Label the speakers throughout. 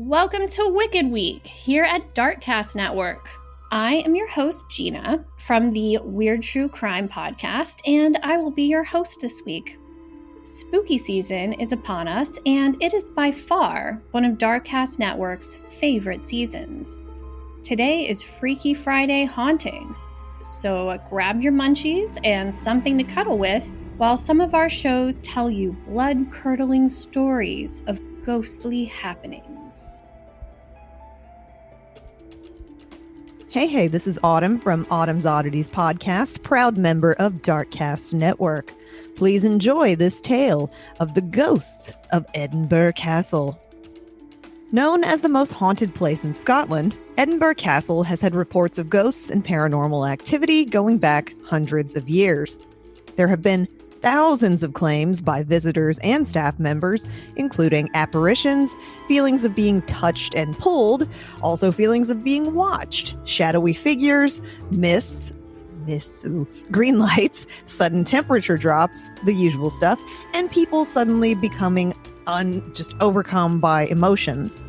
Speaker 1: Welcome to Wicked Week here at Darkcast Network. I am your host, Gina, from the Weird True Crime podcast, and I will be your host this week. Spooky season is upon us, and it is by far one of Darkcast Network's favorite seasons. Today is Freaky Friday Hauntings, so grab your munchies and something to cuddle with while some of our shows tell you blood-curdling stories of ghostly happenings.
Speaker 2: Hey, this is Autumn from Autumn's Oddities podcast, proud member of Darkcast Network. Please enjoy this tale of the ghosts of Edinburgh Castle. Known as the most haunted place in Scotland, Edinburgh Castle has had reports of ghosts and paranormal activity going back hundreds of years. There have been thousands of claims by visitors and staff members, including apparitions, feelings of being touched and pulled, also feelings of being watched, shadowy figures, mists, green lights, sudden temperature drops, the usual stuff, and people suddenly becoming just overcome by emotions.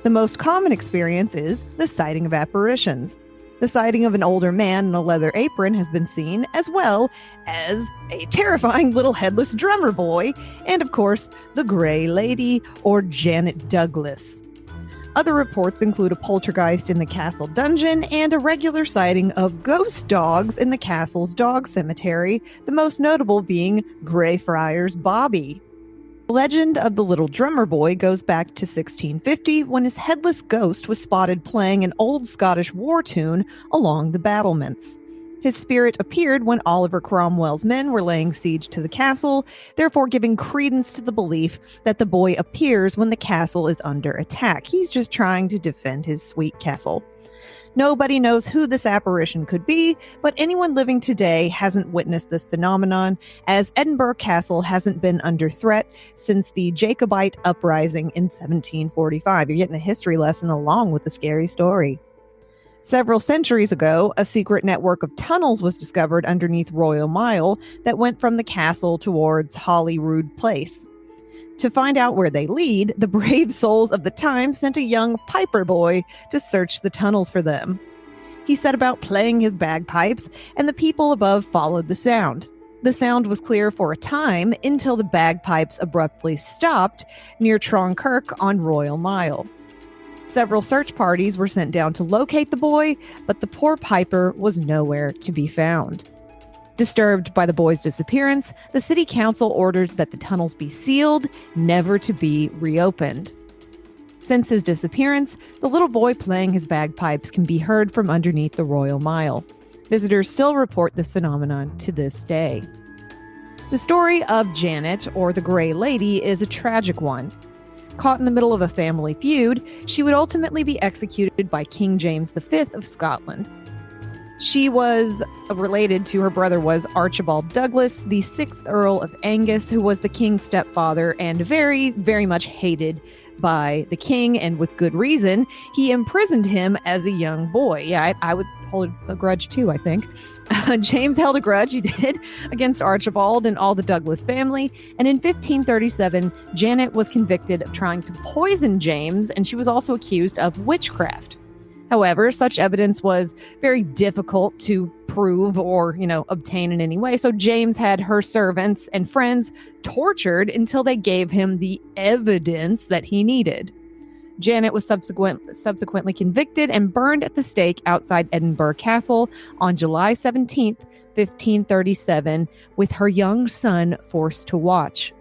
Speaker 2: The most common experience is the sighting of apparitions. The sighting of an older man in a leather apron has been seen, as well as a terrifying little headless drummer boy, and of course, the Grey Lady, or Janet Douglas. Other reports include a poltergeist in the castle dungeon and a regular sighting of ghost dogs in the castle's dog cemetery, the most notable being Greyfriars Bobby. The legend of the little drummer boy goes back to 1650 when his headless ghost was spotted playing an old Scottish war tune along the battlements. His spirit appeared when Oliver Cromwell's men were laying siege to the castle, therefore giving credence to the belief that the boy appears when the castle is under attack. He's just trying to defend his sweet castle. Nobody knows who this apparition could be, but anyone living today hasn't witnessed this phenomenon, as Edinburgh Castle hasn't been under threat since the Jacobite uprising in 1745. You're getting a history lesson along with the scary story. Several centuries ago, a secret network of tunnels was discovered underneath Royal Mile that went from the castle towards Holyrood Place. To find out where they lead, the brave souls of the time sent a young piper boy to search the tunnels for them. He set about playing his bagpipes, and the people above followed the sound. The sound was clear for a time until the bagpipes abruptly stopped near Tronkirk on Royal Mile. Several search parties were sent down to locate the boy, but the poor piper was nowhere to be found. Disturbed by the boy's disappearance, the city council ordered that the tunnels be sealed, never to be reopened. Since his disappearance, the little boy playing his bagpipes can be heard from underneath the Royal Mile. Visitors still report this phenomenon to this day. The story of Janet, or the Grey Lady, is a tragic one. Caught in the middle of a family feud, she would ultimately be executed by King James V of Scotland. She was related to her brother was Archibald Douglas, the 6th Earl of Angus, who was the king's stepfather and very, very much hated by the king, and with good reason. He imprisoned him as a young boy. Yeah, I would hold a grudge too, I think. James held a grudge, he did, against Archibald and all the Douglas family. And in 1537, Janet was convicted of trying to poison James, and she was also accused of witchcraft. However, such evidence was very difficult to prove or, obtain in any way. So James had her servants and friends tortured until they gave him the evidence that he needed. Janet was subsequently convicted and burned at the stake outside Edinburgh Castle on July 17th, 1537, with her young son forced to watch.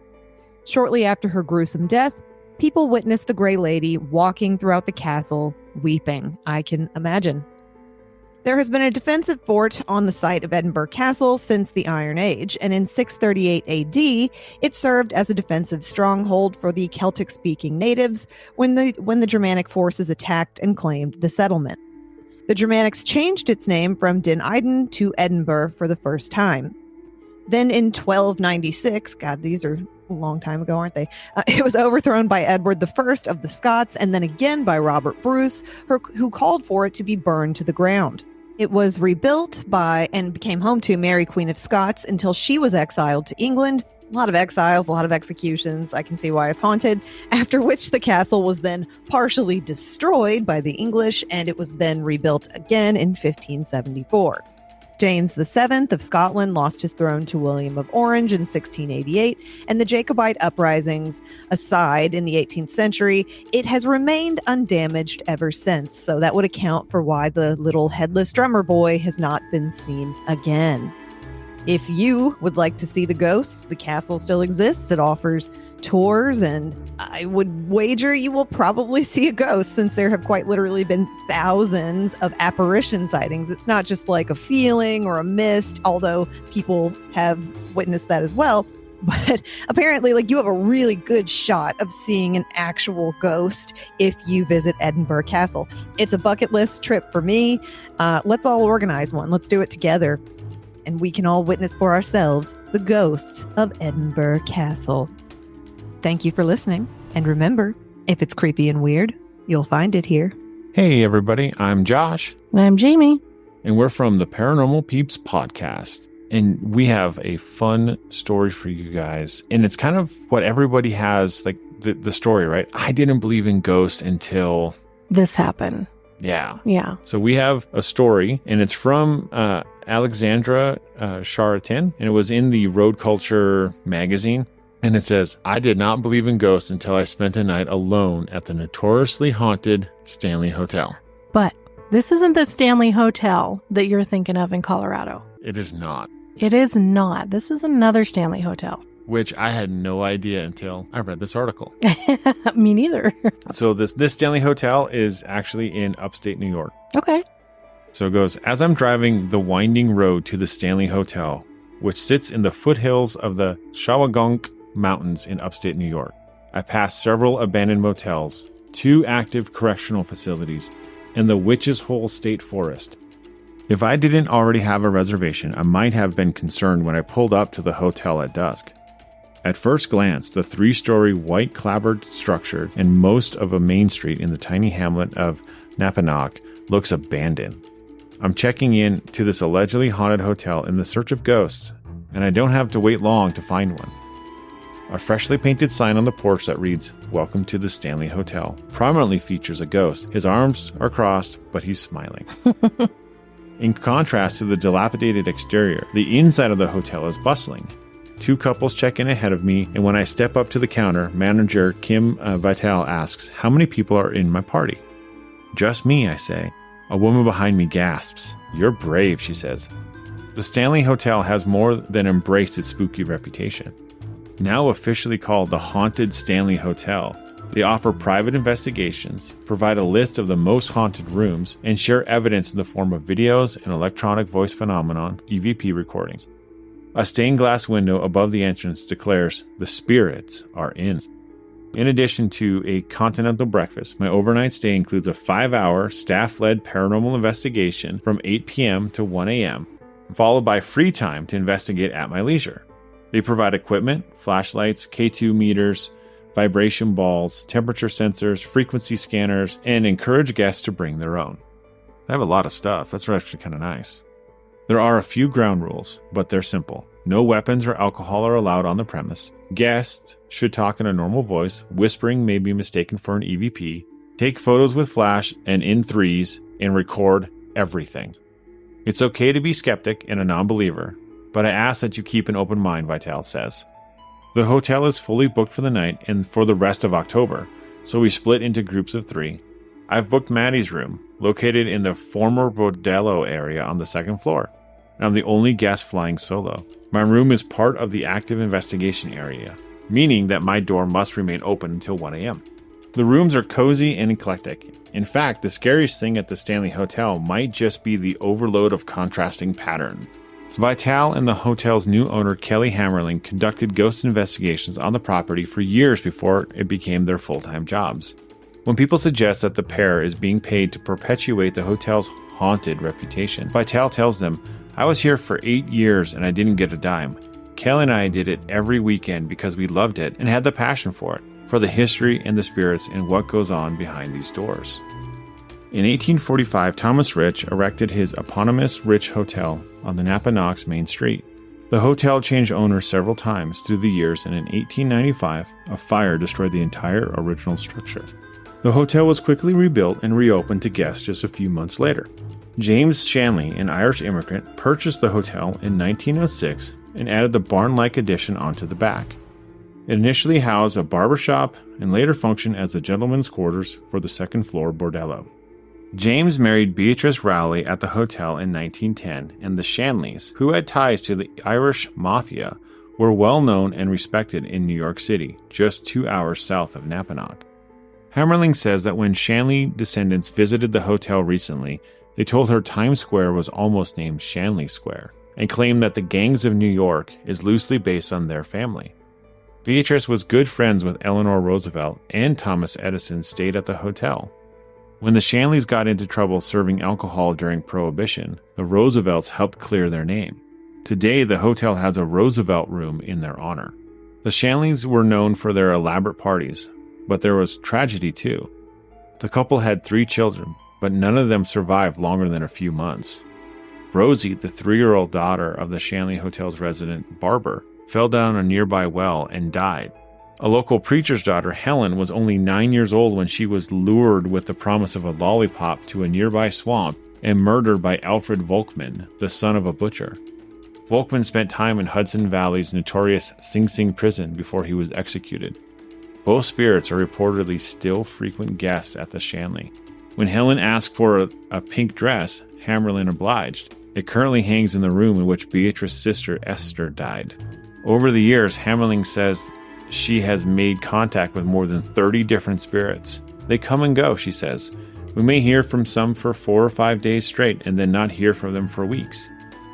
Speaker 2: Shortly after her gruesome death, people witnessed the Grey Lady walking throughout the castle, weeping. I can imagine. There has been a defensive fort on the site of Edinburgh Castle since the Iron Age, and in 638 AD, it served as a defensive stronghold for the Celtic-speaking natives when the Germanic forces attacked and claimed the settlement. The Germanics changed its name from Din Iden to Edinburgh for the first time. Then in 1296, God, these are a long time ago, aren't they? It was overthrown by Edward I of the Scots, and then again by Robert Bruce, who called for it to be burned to the ground. It was rebuilt by and became home to Mary, Queen of Scots, until she was exiled to England A lot of exiles, a lot of executions. I can see why it's haunted. After which the castle was then partially destroyed by the English, and it was then rebuilt again in 1574. James VII of Scotland lost his throne to William of Orange in 1688, and the Jacobite uprisings aside in the 18th century, it has remained undamaged ever since. So that would account for why the little headless drummer boy has not been seen again. If you would like to see the ghosts, the castle still exists. It offers tours, and I would wager you will probably see a ghost, since there have quite literally been thousands of apparition sightings. It's not just like a feeling or a mist, although people have witnessed that as well. But apparently, like, you have a really good shot of seeing an actual ghost if you visit Edinburgh Castle. It's a bucket list trip for me. Let's all organize one. Let's do it together. And we can all witness for ourselves the ghosts of Edinburgh Castle. Thank you for listening. And remember, if it's creepy and weird, you'll find it here.
Speaker 3: Hey, everybody. I'm Josh.
Speaker 4: And I'm Jamie.
Speaker 3: And we're from the Paranormal Peeps podcast. And we have a fun story for you guys. And it's kind of what everybody has, like the story, right? I didn't believe in ghosts until
Speaker 4: this happened.
Speaker 3: Yeah.
Speaker 4: Yeah.
Speaker 3: So we have a story, and it's from Alexandra Charatin, and it was in the Road Culture magazine. And it says, I did not believe in ghosts until I spent a night alone at the notoriously haunted Stanley Hotel.
Speaker 4: But this isn't the Stanley Hotel that you're thinking of in Colorado.
Speaker 3: It is not.
Speaker 4: It is not. This is another Stanley Hotel.
Speaker 3: Which I had no idea until I read this article.
Speaker 4: Me neither.
Speaker 3: So this Stanley Hotel is actually in upstate New York.
Speaker 4: Okay.
Speaker 3: So it goes, as I'm driving the winding road to the Stanley Hotel, which sits in the foothills of the Shawangunk Mountains in upstate New York, I passed several abandoned motels, 2 active correctional facilities, and the Witch's Hole State Forest. If I didn't already have a reservation, I might have been concerned when I pulled up to the hotel at dusk. At first glance, the 3-story white clapboard structure and most of a main street in the tiny hamlet of Napanock looks abandoned. I'm checking in to this allegedly haunted hotel in the search of ghosts, and I don't have to wait long to find one. A freshly painted sign on the porch that reads, Welcome to the Stanley Hotel, prominently features a ghost. His arms are crossed, but he's smiling. In contrast to the dilapidated exterior, the inside of the hotel is bustling. 2 couples check in ahead of me, and when I step up to the counter, manager Kim Vitale asks, how many people are in my party? Just me, I say. A woman behind me gasps. You're brave, she says. The Stanley Hotel has more than embraced its spooky reputation. Now officially called the Haunted Stanley Hotel, they offer private investigations, provide a list of the most haunted rooms, and share evidence in the form of videos and electronic voice phenomenon, EVP recordings. A stained glass window above the entrance declares, the spirits are in. In addition to a continental breakfast, my overnight stay includes a 5-hour staff-led paranormal investigation from 8 p.m. to 1 a.m., followed by free time to investigate at my leisure. They provide equipment, flashlights, K2 meters, vibration balls, temperature sensors, frequency scanners, and encourage guests to bring their own. They have a lot of stuff. That's actually kind of nice. There are a few ground rules, but they're simple. No weapons or alcohol are allowed on the premise. Guests should talk in a normal voice. Whispering may be mistaken for an EVP. Take photos with flash and in 3s and record everything. It's okay to be skeptic and a non-believer, but I ask that you keep an open mind, Vitale says. The hotel is fully booked for the night and for the rest of October, so we split into groups of 3. I've booked Maddie's room, located in the former Bordello area on the 2nd floor. I'm the only guest flying solo. My room is part of the active investigation area, meaning that my door must remain open until 1 a.m. The rooms are cozy and eclectic. In fact, the scariest thing at the Stanley Hotel might just be the overload of contrasting pattern. Vitale and the hotel's new owner, Kelly Hammerling, conducted ghost investigations on the property for years before it became their full-time jobs. When people suggest that the pair is being paid to perpetuate the hotel's haunted reputation, Vitale tells them, I was here for 8 years and I didn't get a dime. Kelly and I did it every weekend because we loved it and had the passion for it, for the history and the spirits and what goes on behind these doors. In 1845, Thomas Rich erected his eponymous Rich Hotel on the Napanock's main street. The hotel changed owners several times through the years, and in 1895, a fire destroyed the entire original structure. The hotel was quickly rebuilt and reopened to guests just a few months later. James Shanley, an Irish immigrant, purchased the hotel in 1906 and added the barn-like addition onto the back. It initially housed a barbershop and later functioned as the gentlemen's quarters for the second-floor bordello. James married Beatrice Rowley at the hotel in 1910, and the Shanleys, who had ties to the Irish Mafia, were well known and respected in New York City, just 2 hours south of Napanoch. Hammerling says that when Shanley descendants visited the hotel recently, they told her Times Square was almost named Shanley Square, and claimed that the gangs of New York is loosely based on their family. Beatrice was good friends with Eleanor Roosevelt, and Thomas Edison stayed at the hotel. When the Shanleys got into trouble serving alcohol during Prohibition, the Roosevelts helped clear their name. Today, the hotel has a Roosevelt room in their honor. The Shanleys were known for their elaborate parties, but there was tragedy too. The couple had 3 children, but none of them survived longer than a few months. Rosie, the 3-year-old daughter of the Shanley Hotel's resident barber, fell down a nearby well and died. A local preacher's daughter, Helen, was only 9 years old when she was lured with the promise of a lollipop to a nearby swamp and murdered by Alfred Volkman, the son of a butcher. Volkman spent time in Hudson Valley's notorious Sing Sing prison before he was executed. Both spirits are reportedly still frequent guests at the Shanley. When Helen asked for a pink dress, Hammerlin obliged. It currently hangs in the room in which Beatrice's sister Esther died. Over the years, Hammerling says she has made contact with more than 30 different spirits. They come and go, she says. We may hear from some for 4 or 5 days straight and then not hear from them for weeks.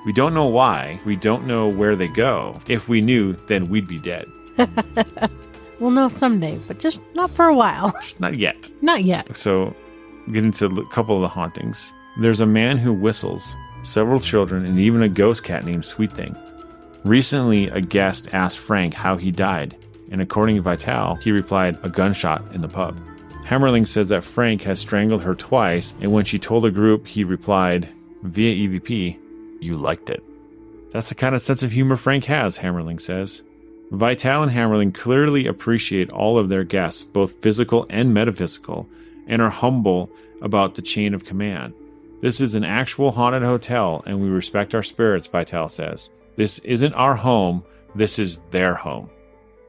Speaker 3: We don't know why. We don't know where they go. If we knew, then we'd be dead.
Speaker 4: We'll know someday, but just not for a while.
Speaker 3: Not yet.
Speaker 4: Not yet.
Speaker 3: So, get into a couple of the hauntings. There's a man who whistles, several children, and even a ghost cat named Sweet Thing. Recently, a guest asked Frank how he died, and according to Vital, he replied, a gunshot in the pub. Hammerling says that Frank has strangled her twice, and when she told a group, he replied, via EVP, you liked it. That's the kind of sense of humor Frank has, Hammerling says. Vital and Hammerling clearly appreciate all of their guests, both physical and metaphysical, and are humble about the chain of command. This is an actual haunted hotel, and we respect our spirits, Vital says. This isn't our home, this is their home.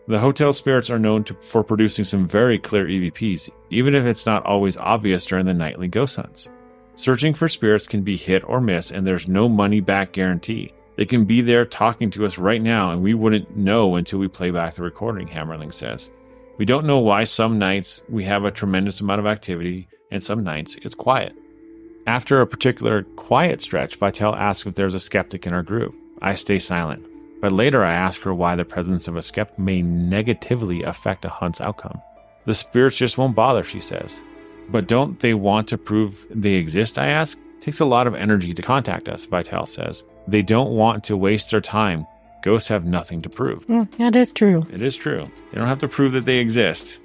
Speaker 3: The hotel spirits are known for producing some very clear EVPs, even if it's not always obvious during the nightly ghost hunts. Searching for spirits can be hit or miss, and there's no money-back guarantee. They can be there talking to us right now, and we wouldn't know until we play back the recording, Hammerling says. We don't know why some nights we have a tremendous amount of activity, and some nights it's quiet. After a particular quiet stretch, Vital asks if there's a skeptic in our group. I stay silent. But later I ask her why the presence of a skeptic may negatively affect a hunt's outcome. The spirits just won't bother, she says. But don't they want to prove they exist, I ask? It takes a lot of energy to contact us, Vital says. They don't want to waste their time. Ghosts have nothing to prove.
Speaker 4: That is true.
Speaker 3: It is true. They don't have to prove that they exist.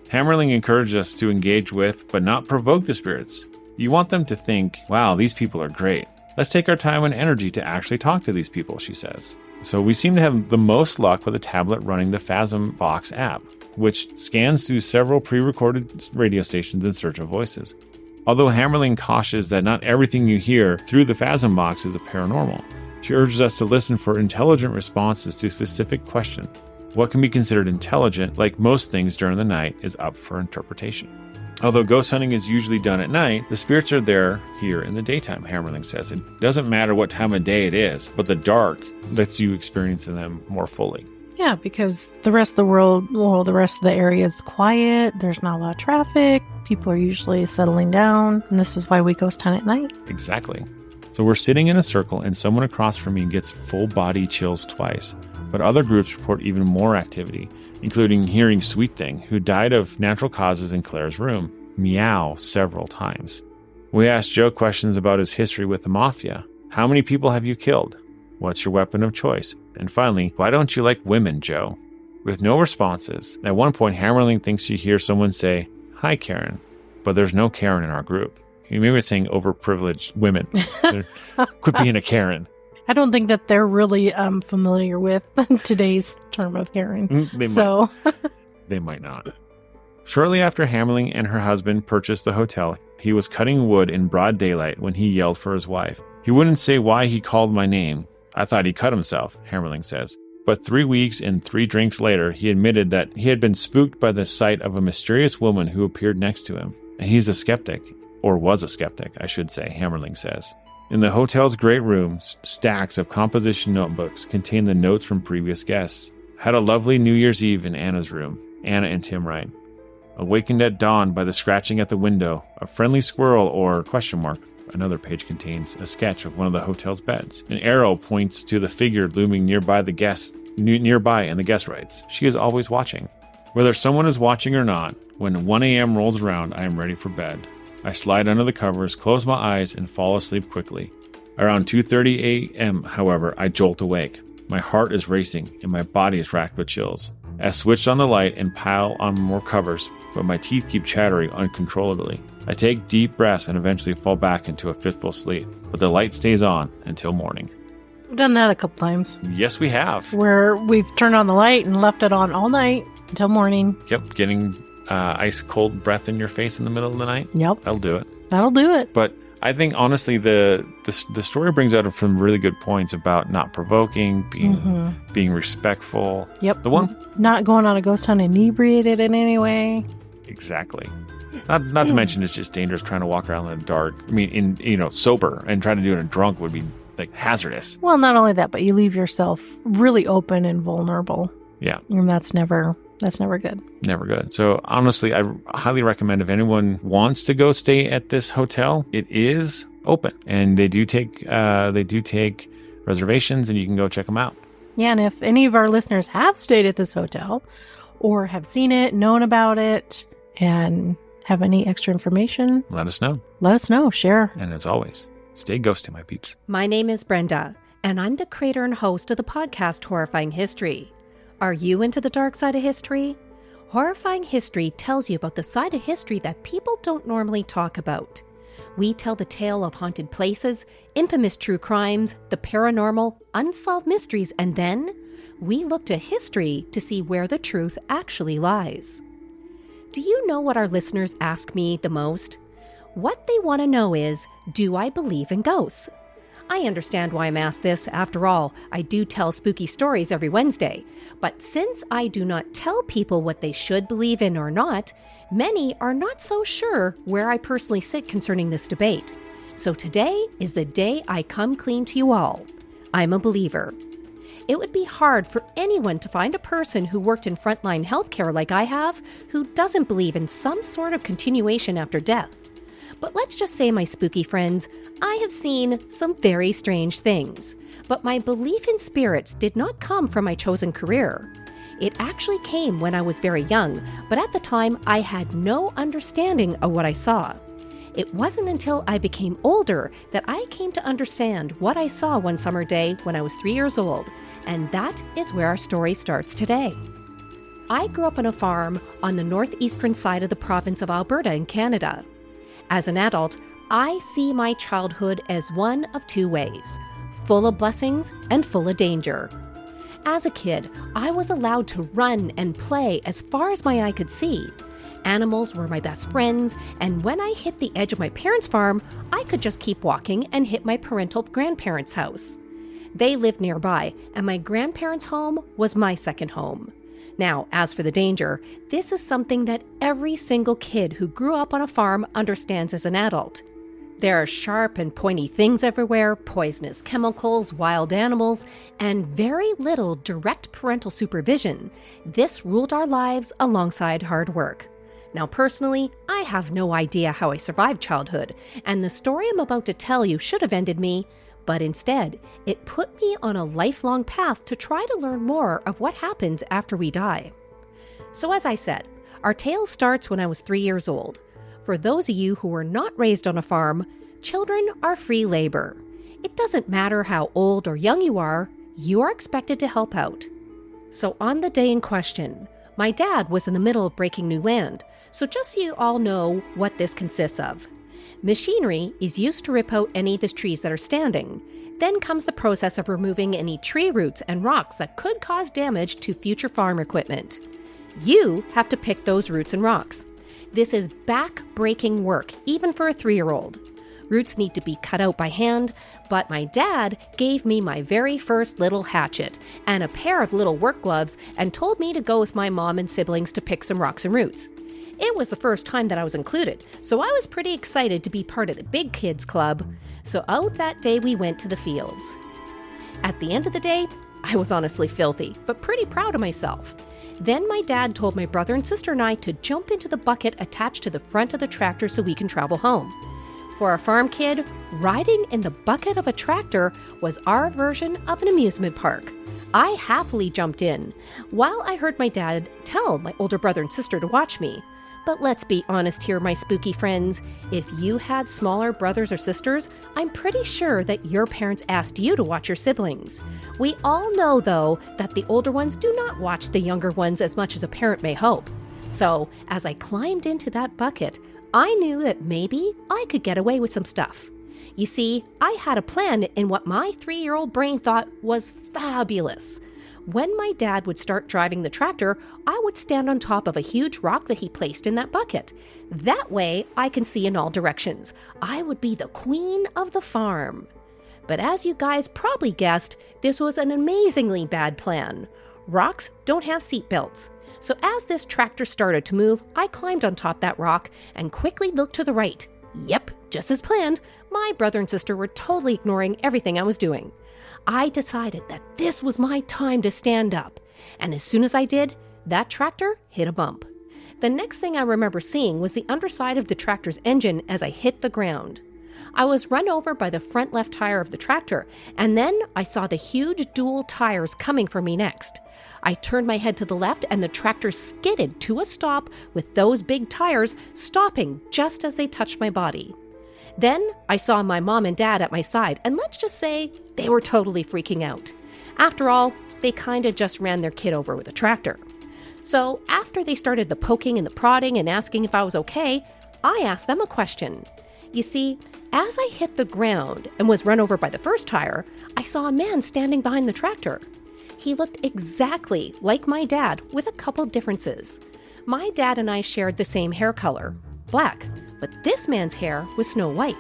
Speaker 3: Hammerling encourages us to engage with, but not provoke the spirits. You want them to think, wow, these people are great. Let's take our time and energy to actually talk to these people, she says. So we seem to have the most luck with a tablet running the Phasm Box app, which scans through several pre-recorded radio stations in search of voices. Although Hammerling cautions that not everything you hear through the Phasm Box is a paranormal, she urges us to listen for intelligent responses to specific questions. What can be considered intelligent, like most things during the night, is up for interpretation. Although ghost hunting is usually done at night, the spirits are there here in the daytime, Hammerling says. It doesn't matter what time of day it is, but the dark lets you experience them more fully.
Speaker 4: Yeah, because the rest of the world, the rest of the area is quiet. There's not a lot of traffic. People are usually settling down. And this is why we ghost hunt at night.
Speaker 3: Exactly. So we're sitting in a circle and someone across from me gets full body chills twice. But other groups report even more activity, including hearing Sweet Thing, who died of natural causes in Claire's room, meow several times. We asked Joe questions about his history with the Mafia. How many people have you killed? What's your weapon of choice? And finally, why don't you like women, Joe? With no responses, at one point Hammerling thinks she hears someone say, hi, Karen, but there's no Karen in our group. You may be saying overprivileged women. Quit being a Karen.
Speaker 4: I don't think that they're really familiar with today's term of herring.
Speaker 3: They might not. Shortly after Hammerling and her husband purchased the hotel, he was cutting wood in broad daylight when he yelled for his wife. He wouldn't say why he called my name. I thought he cut himself, Hammerling says. But 3 weeks and 3 drinks later, he admitted that he had been spooked by the sight of a mysterious woman who appeared next to him. And he's a skeptic, or was a skeptic, I should say, Hammerling says. In the hotel's great room, stacks of composition notebooks contain the notes from previous guests. Had a lovely New Year's Eve in Anna's room. Anna and Tim write. Awakened at dawn by the scratching at the window, a friendly squirrel or ? Another page contains a sketch of one of the hotel's beds. An arrow points to the figure looming nearby and the guest writes, she is always watching. Whether someone is watching or not, when 1 a.m. rolls around, I am ready for bed. I slide under the covers, close my eyes, and fall asleep quickly. Around 2:30 a.m., however, I jolt awake. My heart is racing, and my body is racked with chills. I switch on the light and pile on more covers, but my teeth keep chattering uncontrollably. I take deep breaths and eventually fall back into a fitful sleep, but the light stays on until morning.
Speaker 4: We've done that a couple times.
Speaker 3: Yes, we have.
Speaker 4: Where we've turned on the light and left it on all night until morning.
Speaker 3: Yep, getting ice cold breath in your face in the middle of the night.
Speaker 4: Yep.
Speaker 3: That'll do it.
Speaker 4: That'll do it.
Speaker 3: But I think, honestly, the story brings out some really good points about not provoking, being respectful.
Speaker 4: Yep.
Speaker 3: The one
Speaker 4: not going on a ghost hunt inebriated in any way.
Speaker 3: Exactly. Not to mention it's just dangerous trying to walk around in the dark. I mean, sober and trying to do it in drunk would be like hazardous.
Speaker 4: Well, not only that, but you leave yourself really open and vulnerable.
Speaker 3: Yeah.
Speaker 4: And that's never good.
Speaker 3: Never good. So honestly, I highly recommend if anyone wants to go stay at this hotel, it is open and they do take reservations and you can go check them out.
Speaker 4: Yeah. And if any of our listeners have stayed at this hotel or have seen it, known about it, and have any extra information,
Speaker 3: let us know.
Speaker 4: Share.
Speaker 3: And as always, stay ghosty, my peeps.
Speaker 5: My name is Brenda, and I'm the creator and host of the podcast Horrifying History. Are you into the dark side of history? Horrifying History tells you about the side of history that people don't normally talk about. We tell the tale of haunted places, infamous true crimes, the paranormal, unsolved mysteries, and then we look to history to see where the truth actually lies. Do you know what our listeners ask me the most? What they want to know is, do I believe in ghosts? I understand why I'm asked this. After all, I do tell spooky stories every Wednesday. But since I do not tell people what they should believe in or not, many are not so sure where I personally sit concerning this debate. So today is the day I come clean to you all. I'm a believer. It would be hard for anyone to find a person who worked in frontline healthcare like I have who doesn't believe in some sort of continuation after death. But let's just say, my spooky friends, I have seen some very strange things. But my belief in spirits did not come from my chosen career. It actually came when I was very young, but at the time I had no understanding of what I saw. It wasn't until I became older that I came to understand what I saw one summer day when I was 3 years old, and that is where our story starts today. I grew up on a farm on the northeastern side of the province of Alberta in Canada. As an adult, I see my childhood as one of 2 ways, full of blessings and full of danger. As a kid, I was allowed to run and play as far as my eye could see. Animals were my best friends, and when I hit the edge of my parents' farm, I could just keep walking and hit my parental grandparents' house. They lived nearby, and my grandparents' home was my second home. Now, as for the danger, this is something that every single kid who grew up on a farm understands as an adult. There are sharp and pointy things everywhere, poisonous chemicals, wild animals, and very little direct parental supervision. This ruled our lives alongside hard work. Now, personally, I have no idea how I survived childhood, and the story I'm about to tell you should have ended me, but instead, it put me on a lifelong path to try to learn more of what happens after we die. So as I said, our tale starts when I was 3 years old. For those of you who were not raised on a farm, children are free labor. It doesn't matter how old or young you are expected to help out. So on the day in question, my dad was in the middle of breaking new land, so just so you all know what this consists of. Machinery is used to rip out any of the trees that are standing. Then comes the process of removing any tree roots and rocks that could cause damage to future farm equipment. You have to pick those roots and rocks. This is back-breaking work, even for a 3-year-old. Roots need to be cut out by hand, but my dad gave me my very first little hatchet and a pair of little work gloves and told me to go with my mom and siblings to pick some rocks and roots. It was the first time that I was included, so I was pretty excited to be part of the big kids club. So out that day we went to the fields. At the end of the day, I was honestly filthy, but pretty proud of myself. Then my dad told my brother and sister and I to jump into the bucket attached to the front of the tractor so we can travel home. For a farm kid, riding in the bucket of a tractor was our version of an amusement park. I happily jumped in, while I heard my dad tell my older brother and sister to watch me. But let's be honest here, my spooky friends. If you had smaller brothers or sisters, I'm pretty sure that your parents asked you to watch your siblings. We all know, though, that the older ones do not watch the younger ones as much as a parent may hope. So, as I climbed into that bucket, I knew that maybe I could get away with some stuff. You see, I had a plan in what my 3-year-old brain thought was fabulous. When my dad would start driving the tractor, I would stand on top of a huge rock that he placed in that bucket. That way, I can see in all directions. I would be the queen of the farm. But as you guys probably guessed, this was an amazingly bad plan. Rocks don't have seat belts. So as this tractor started to move, I climbed on top that rock and quickly looked to the right. Yep, just as planned, my brother and sister were totally ignoring everything I was doing. I decided that this was my time to stand up, and as soon as I did, that tractor hit a bump. The next thing I remember seeing was the underside of the tractor's engine as I hit the ground. I was run over by the front left tire of the tractor, and then I saw the huge dual tires coming for me next. I turned my head to the left, and the tractor skidded to a stop with those big tires stopping just as they touched my body. Then I saw my mom and dad at my side, and let's just say they were totally freaking out. After all, they kind of just ran their kid over with a tractor. So after they started the poking and the prodding and asking if I was okay, I asked them a question. You see, as I hit the ground and was run over by the first tire, I saw a man standing behind the tractor. He looked exactly like my dad with a couple differences. My dad and I shared the same hair color, black, but this man's hair was snow white.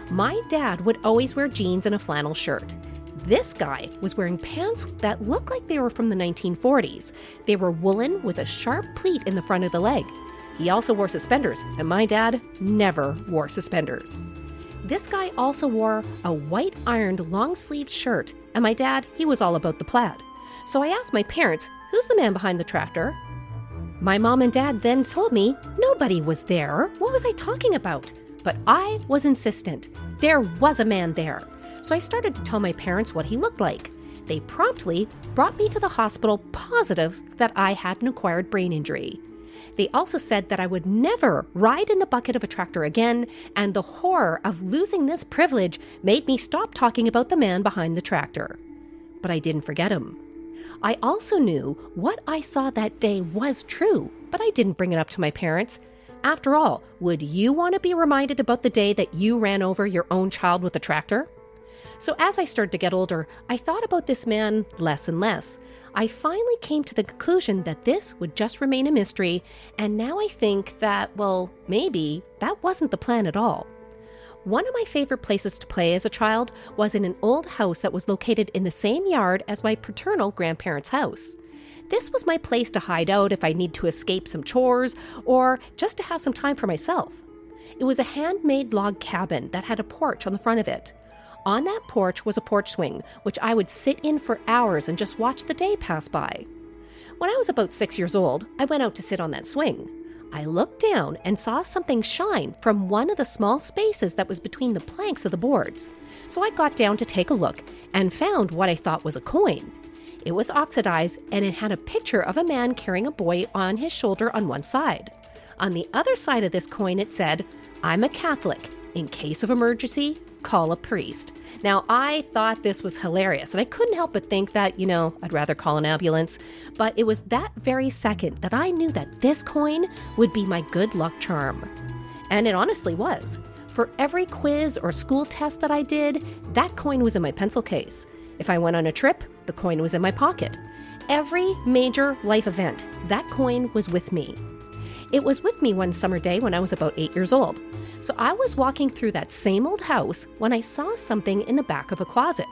Speaker 5: My dad would always wear jeans and a flannel shirt. This guy was wearing pants that looked like they were from the 1940s. They were woolen with a sharp pleat in the front of the leg. He also wore suspenders, and my dad never wore suspenders. This guy also wore a white ironed long-sleeved shirt, and my dad, he was all about the plaid. So I asked my parents, who's the man behind the tractor? My mom and dad then told me nobody was there. What was I talking about? But I was insistent. There was a man there. So I started to tell my parents what he looked like. They promptly brought me to the hospital positive that I had an acquired brain injury. They also said that I would never ride in the bucket of a tractor again, and the horror of losing this privilege made me stop talking about the man behind the tractor. But I didn't forget him. I also knew what I saw that day was true, but I didn't bring it up to my parents. After all, would you want to be reminded about the day that you ran over your own child with a tractor? So as I started to get older, I thought about this man less and less. I finally came to the conclusion that this would just remain a mystery, and now I think that, well, maybe that wasn't the plan at all. One of my favorite places to play as a child was in an old house that was located in the same yard as my paternal grandparents' house. This was my place to hide out if I need to escape some chores or just to have some time for myself. It was a handmade log cabin that had a porch on the front of it. On that porch was a porch swing, which I would sit in for hours and just watch the day pass by. When I was about 6 years old, I went out to sit on that swing. I looked down and saw something shine from one of the small spaces that was between the planks of the boards. So I got down to take a look and found what I thought was a coin. It was oxidized, and it had a picture of a man carrying a boy on his shoulder on one side. On the other side of this coin it said, "I'm a Catholic. In case of emergency, call a priest." Now, I thought this was hilarious, and I couldn't help but think that, I'd rather call an ambulance. But it was that very second that I knew that this coin would be my good luck charm. And it honestly was. For every quiz or school test that I did, that coin was in my pencil case. If I went on a trip, the coin was in my pocket. Every major life event, that coin was with me. It was with me one summer day when I was about 8 years old. So I was walking through that same old house when I saw something in the back of a closet.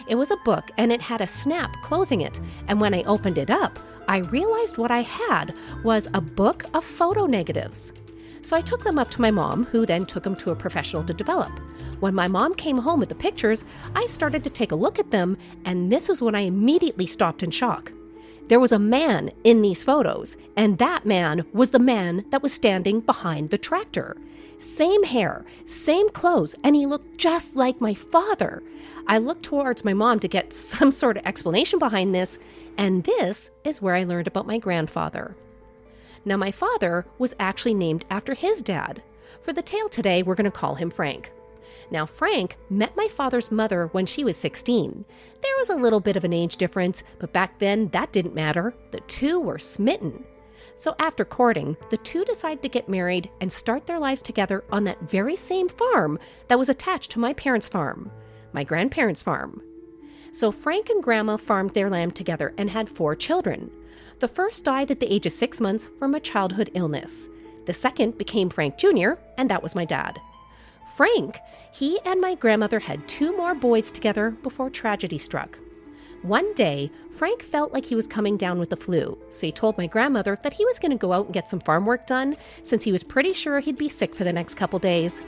Speaker 5: It was a book and it had a snap closing it. And when I opened it up, I realized what I had was a book of photo negatives. So I took them up to my mom, who then took them to a professional to develop. When my mom came home with the pictures, I started to take a look at them, and this was when I immediately stopped in shock. There was a man in these photos, and that man was the man that was standing behind the tractor. Same hair, same clothes, and he looked just like my father. I looked towards my mom to get some sort of explanation behind this, and this is where I learned about my grandfather. Now, my father was actually named after his dad. For the tale today, we're going to call him Frank. Now, Frank met my father's mother when she was 16. There was a little bit of an age difference, but back then that didn't matter. The two were smitten. So after courting, the two decided to get married and start their lives together on that very same farm that was attached to my parents' farm, my grandparents' farm. So Frank and Grandma farmed their land together and had 4 children. The first died at the age of 6 months from a childhood illness. The second became Frank Jr., and that was my dad. Frank, he and my grandmother had 2 more boys together before tragedy struck. One day, Frank felt like he was coming down with the flu, so he told my grandmother that he was going to go out and get some farm work done since he was pretty sure he'd be sick for the next couple days.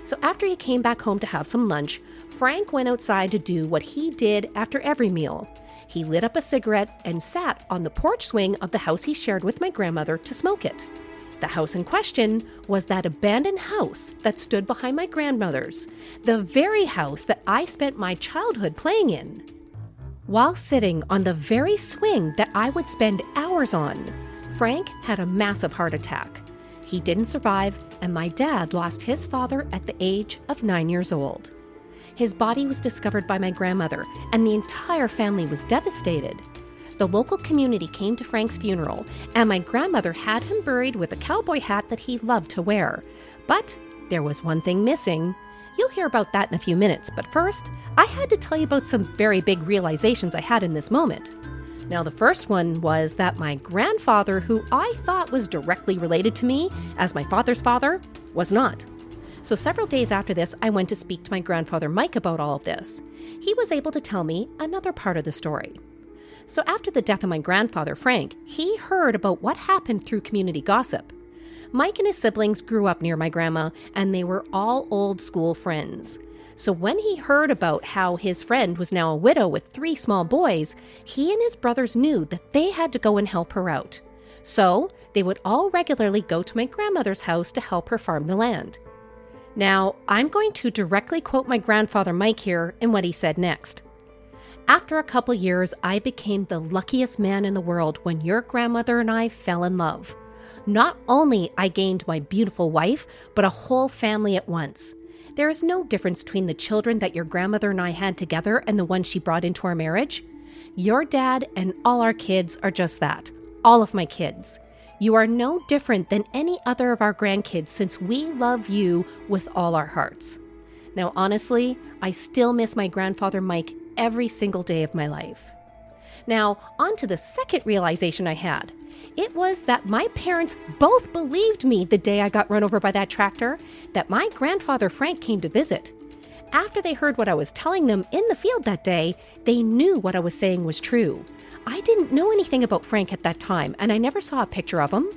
Speaker 5: So after he came back home to have some lunch, Frank went outside to do what he did after every meal. He lit up a cigarette and sat on the porch swing of the house he shared with my grandmother to smoke it. The house in question was that abandoned house that stood behind my grandmother's, the very house that I spent my childhood playing in. While sitting on the very swing that I would spend hours on, Frank had a massive heart attack. He didn't survive, and my dad lost his father at the age of 9 years old. His body was discovered by my grandmother, and the entire family was devastated. The local community came to Frank's funeral, and my grandmother had him buried with a cowboy hat that he loved to wear. But there was one thing missing. You'll hear about that in a few minutes, but first, I had to tell you about some very big realizations I had in this moment. Now, the first one was that my grandfather, who I thought was directly related to me as my father's father, was not. So several days after this, I went to speak to my grandfather Mike about all of this. He was able to tell me another part of the story. So after the death of my grandfather, Frank, he heard about what happened through community gossip. Mike and his siblings grew up near my grandma, and they were all old school friends. So when he heard about how his friend was now a widow with 3 small boys, he and his brothers knew that they had to go and help her out. So they would all regularly go to my grandmother's house to help her farm the land. Now, I'm going to directly quote my grandfather Mike here in what he said next. After a couple years, I became the luckiest man in the world when your grandmother and I fell in love. Not only I gained my beautiful wife, but a whole family at once. There is no difference between the children that your grandmother and I had together and the ones she brought into our marriage. Your dad and all our kids are just that, all of my kids. You are no different than any other of our grandkids since we love you with all our hearts. Now, honestly, I still miss my grandfather Mike every single day of my life. Now, on to the second realization I had. It was that my parents both believed me the day I got run over by that tractor, that my grandfather Frank came to visit. After they heard what I was telling them in the field that day, they knew what I was saying was true. I didn't know anything about Frank at that time, and I never saw a picture of him.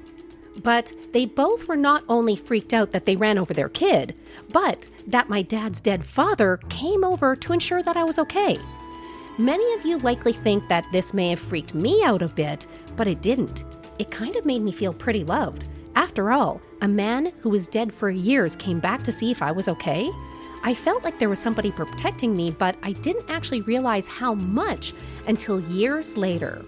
Speaker 5: But they both were not only freaked out that they ran over their kid, but that my dad's dead father came over to ensure that I was okay. Many of you likely think that this may have freaked me out a bit, but it didn't. It kind of made me feel pretty loved. After all, a man who was dead for years came back to see if I was okay. I felt like there was somebody protecting me, but I didn't actually realize how much until years later.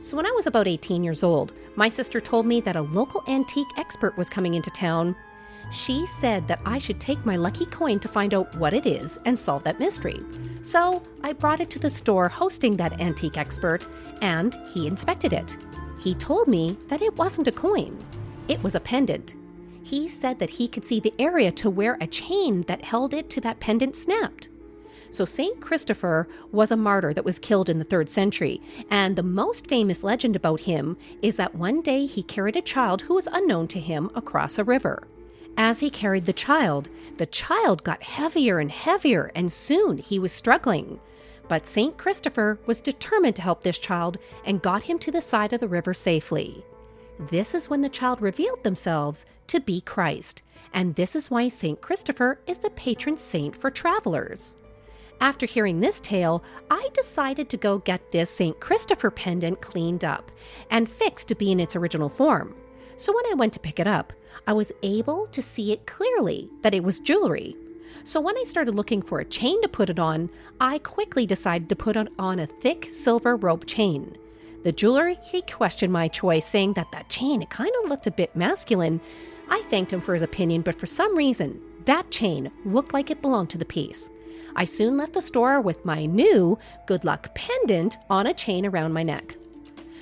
Speaker 5: So when I was about 18 years old, my sister told me that a local antique expert was coming into town. She said that I should take my lucky coin to find out what it is and solve that mystery. So I brought it to the store hosting that antique expert, and he inspected it. He told me that it wasn't a coin. It was a pendant. He said that he could see the area to where a chain that held it to that pendant snapped. So St. Christopher was a martyr that was killed in the 3rd century, and the most famous legend about him is that one day he carried a child who was unknown to him across a river. As he carried the child got heavier and heavier, and soon he was struggling. But St. Christopher was determined to help this child and got him to the side of the river safely. This is when the child revealed themselves to be Christ, and this is why St. Christopher is the patron saint for travelers. After hearing this tale, I decided to go get this St. Christopher pendant cleaned up and fixed to be in its original form. So when I went to pick it up, I was able to see it clearly that it was jewelry. So when I started looking for a chain to put it on, I quickly decided to put it on a thick silver rope chain. The jeweler, he questioned my choice, saying that chain, it kind of looked a bit masculine. I thanked him for his opinion, but for some reason, that chain looked like it belonged to the piece. I soon left the store with my new good luck pendant on a chain around my neck.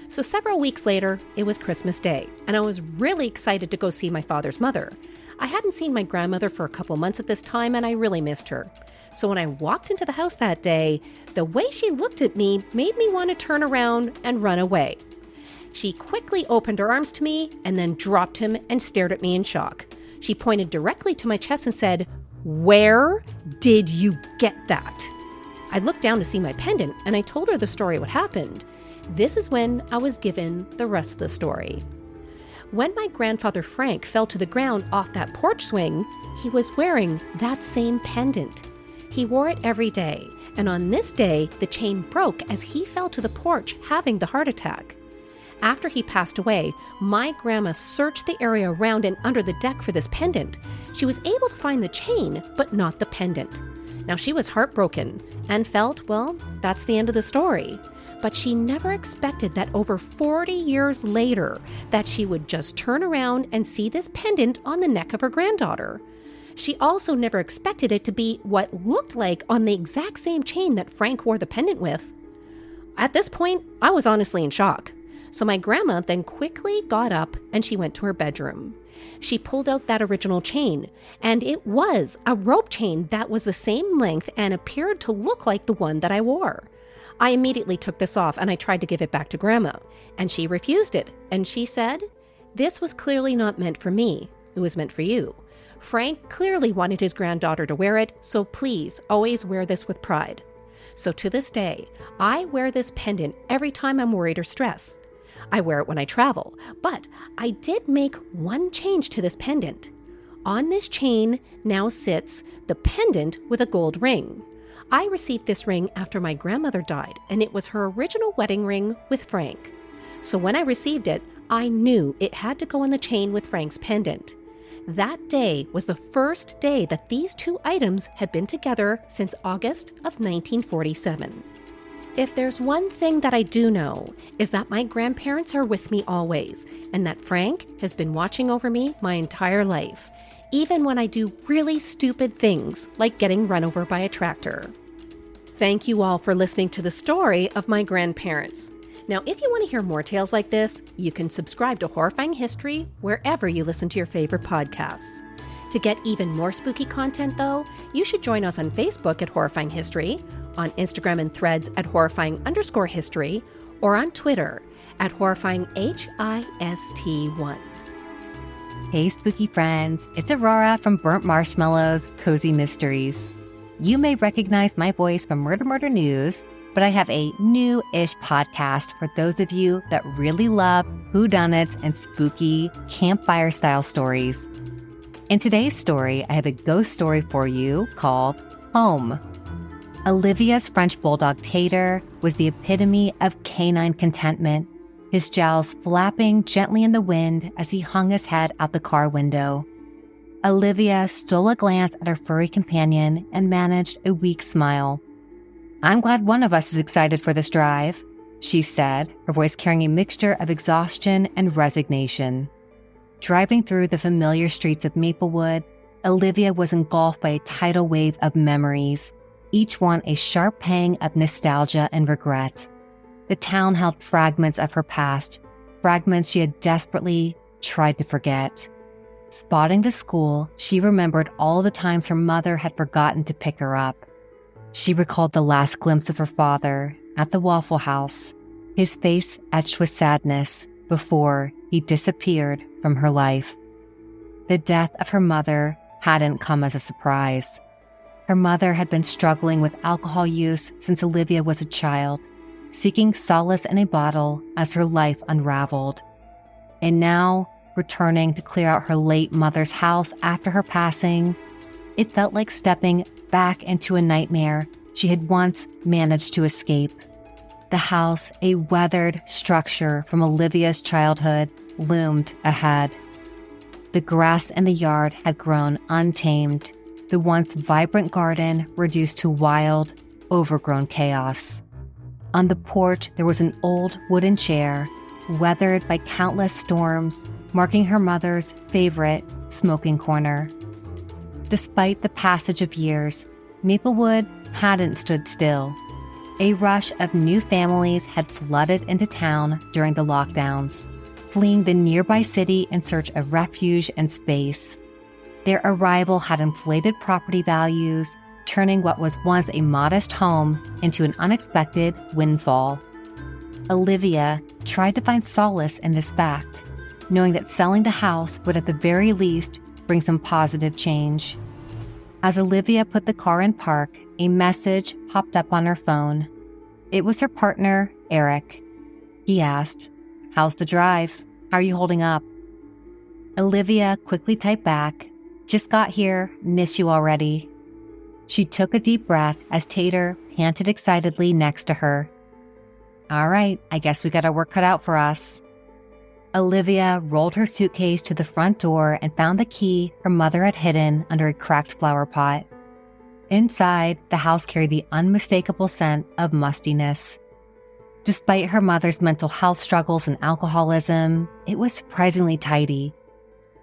Speaker 5: So several weeks later, it was Christmas Day, and I was really excited to go see my father's mother. I hadn't seen my grandmother for a couple months at this time, and I really missed her. So when I walked into the house that day, the way she looked at me made me want to turn around and run away. She quickly opened her arms to me and then dropped him and stared at me in shock. She pointed directly to my chest and said, "Where did you get that?" I looked down to see my pendant, and I told her the story of what happened. This is when I was given the rest of the story. When my grandfather Frank fell to the ground off that porch swing, he was wearing that same pendant. He wore it every day, and on this day, the chain broke as he fell to the porch having the heart attack. After he passed away, my grandma searched the area around and under the deck for this pendant. She was able to find the chain, but not the pendant. Now, she was heartbroken and felt, well, that's the end of the story. But she never expected that over 40 years later, that she would just turn around and see this pendant on the neck of her granddaughter. She also never expected it to be what looked like on the exact same chain that Frank wore the pendant with. At this point, I was honestly in shock. So my grandma then quickly got up and she went to her bedroom. She pulled out that original chain, and it was a rope chain that was the same length and appeared to look like the one that I wore. I immediately took this off and I tried to give it back to Grandma, and she refused it. And she said, "This was clearly not meant for me. It was meant for you. Frank clearly wanted his granddaughter to wear it, so please always wear this with pride." So to this day, I wear this pendant every time I'm worried or stressed. I wear it when I travel, but I did make one change to this pendant. On this chain now sits the pendant with a gold ring. I received this ring after my grandmother died, and it was her original wedding ring with Frank. So when I received it, I knew it had to go on the chain with Frank's pendant. That day was the first day that these two items had been together since August of 1947. If there's one thing that I do know, is that my grandparents are with me always, and that Frank has been watching over me my entire life, even when I do really stupid things like getting run over by a tractor. Thank you all for listening to the story of my grandparents. Now, if you want to hear more tales like this, you can subscribe to Horrifying History wherever you listen to your favorite podcasts. To get even more spooky content, though, you should join us on Facebook at Horrifying History, on Instagram and Threads at Horrifying_History, or on Twitter at HorrifyingHIST1.
Speaker 6: Hey, spooky friends, it's Aurora from Burnt Marshmallows Cozy Mysteries. You may recognize my voice from Murder News, but I have a new-ish podcast for those of you that really love whodunits and spooky campfire-style stories. In today's story, I have a ghost story for you called Home. Olivia's French bulldog Tater was the epitome of canine contentment, his jowls flapping gently in the wind as he hung his head out the car window. Olivia stole a glance at her furry companion and managed a weak smile. "I'm glad one of us is excited for this drive," she said, her voice carrying a mixture of exhaustion and resignation. Driving through the familiar streets of Maplewood, Olivia was engulfed by a tidal wave of memories, each one a sharp pang of nostalgia and regret. The town held fragments of her past, fragments she had desperately tried to forget. Spotting the school, she remembered all the times her mother had forgotten to pick her up. She recalled the last glimpse of her father at the Waffle House, his face etched with sadness before he disappeared from her life. The death of her mother hadn't come as a surprise. Her mother had been struggling with alcohol use since Olivia was a child, seeking solace in a bottle as her life unraveled. And now, returning to clear out her late mother's house after her passing, it felt like stepping back into a nightmare she had once managed to escape. The house, a weathered structure from Olivia's childhood, loomed ahead. The grass in the yard had grown untamed, the once vibrant garden reduced to wild, overgrown chaos. On the porch, there was an old wooden chair, weathered by countless storms, marking her mother's favorite smoking corner. Despite the passage of years, Maplewood hadn't stood still. A rush of new families had flooded into town during the lockdowns, fleeing the nearby city in search of refuge and space. Their arrival had inflated property values, turning what was once a modest home into an unexpected windfall. Olivia tried to find solace in this fact, knowing that selling the house would at the very least bring some positive change. As Olivia put the car in park, a message popped up on her phone. It was her partner, Eric. He asked, "How's the drive? How are you holding up?" Olivia quickly typed back, "Just got here, miss you already." She took a deep breath as Tater panted excitedly next to her. "All right, I guess we got our work cut out for us." Olivia rolled her suitcase to the front door and found the key her mother had hidden under a cracked flower pot. Inside, the house carried the unmistakable scent of mustiness. Despite her mother's mental health struggles and alcoholism, it was surprisingly tidy.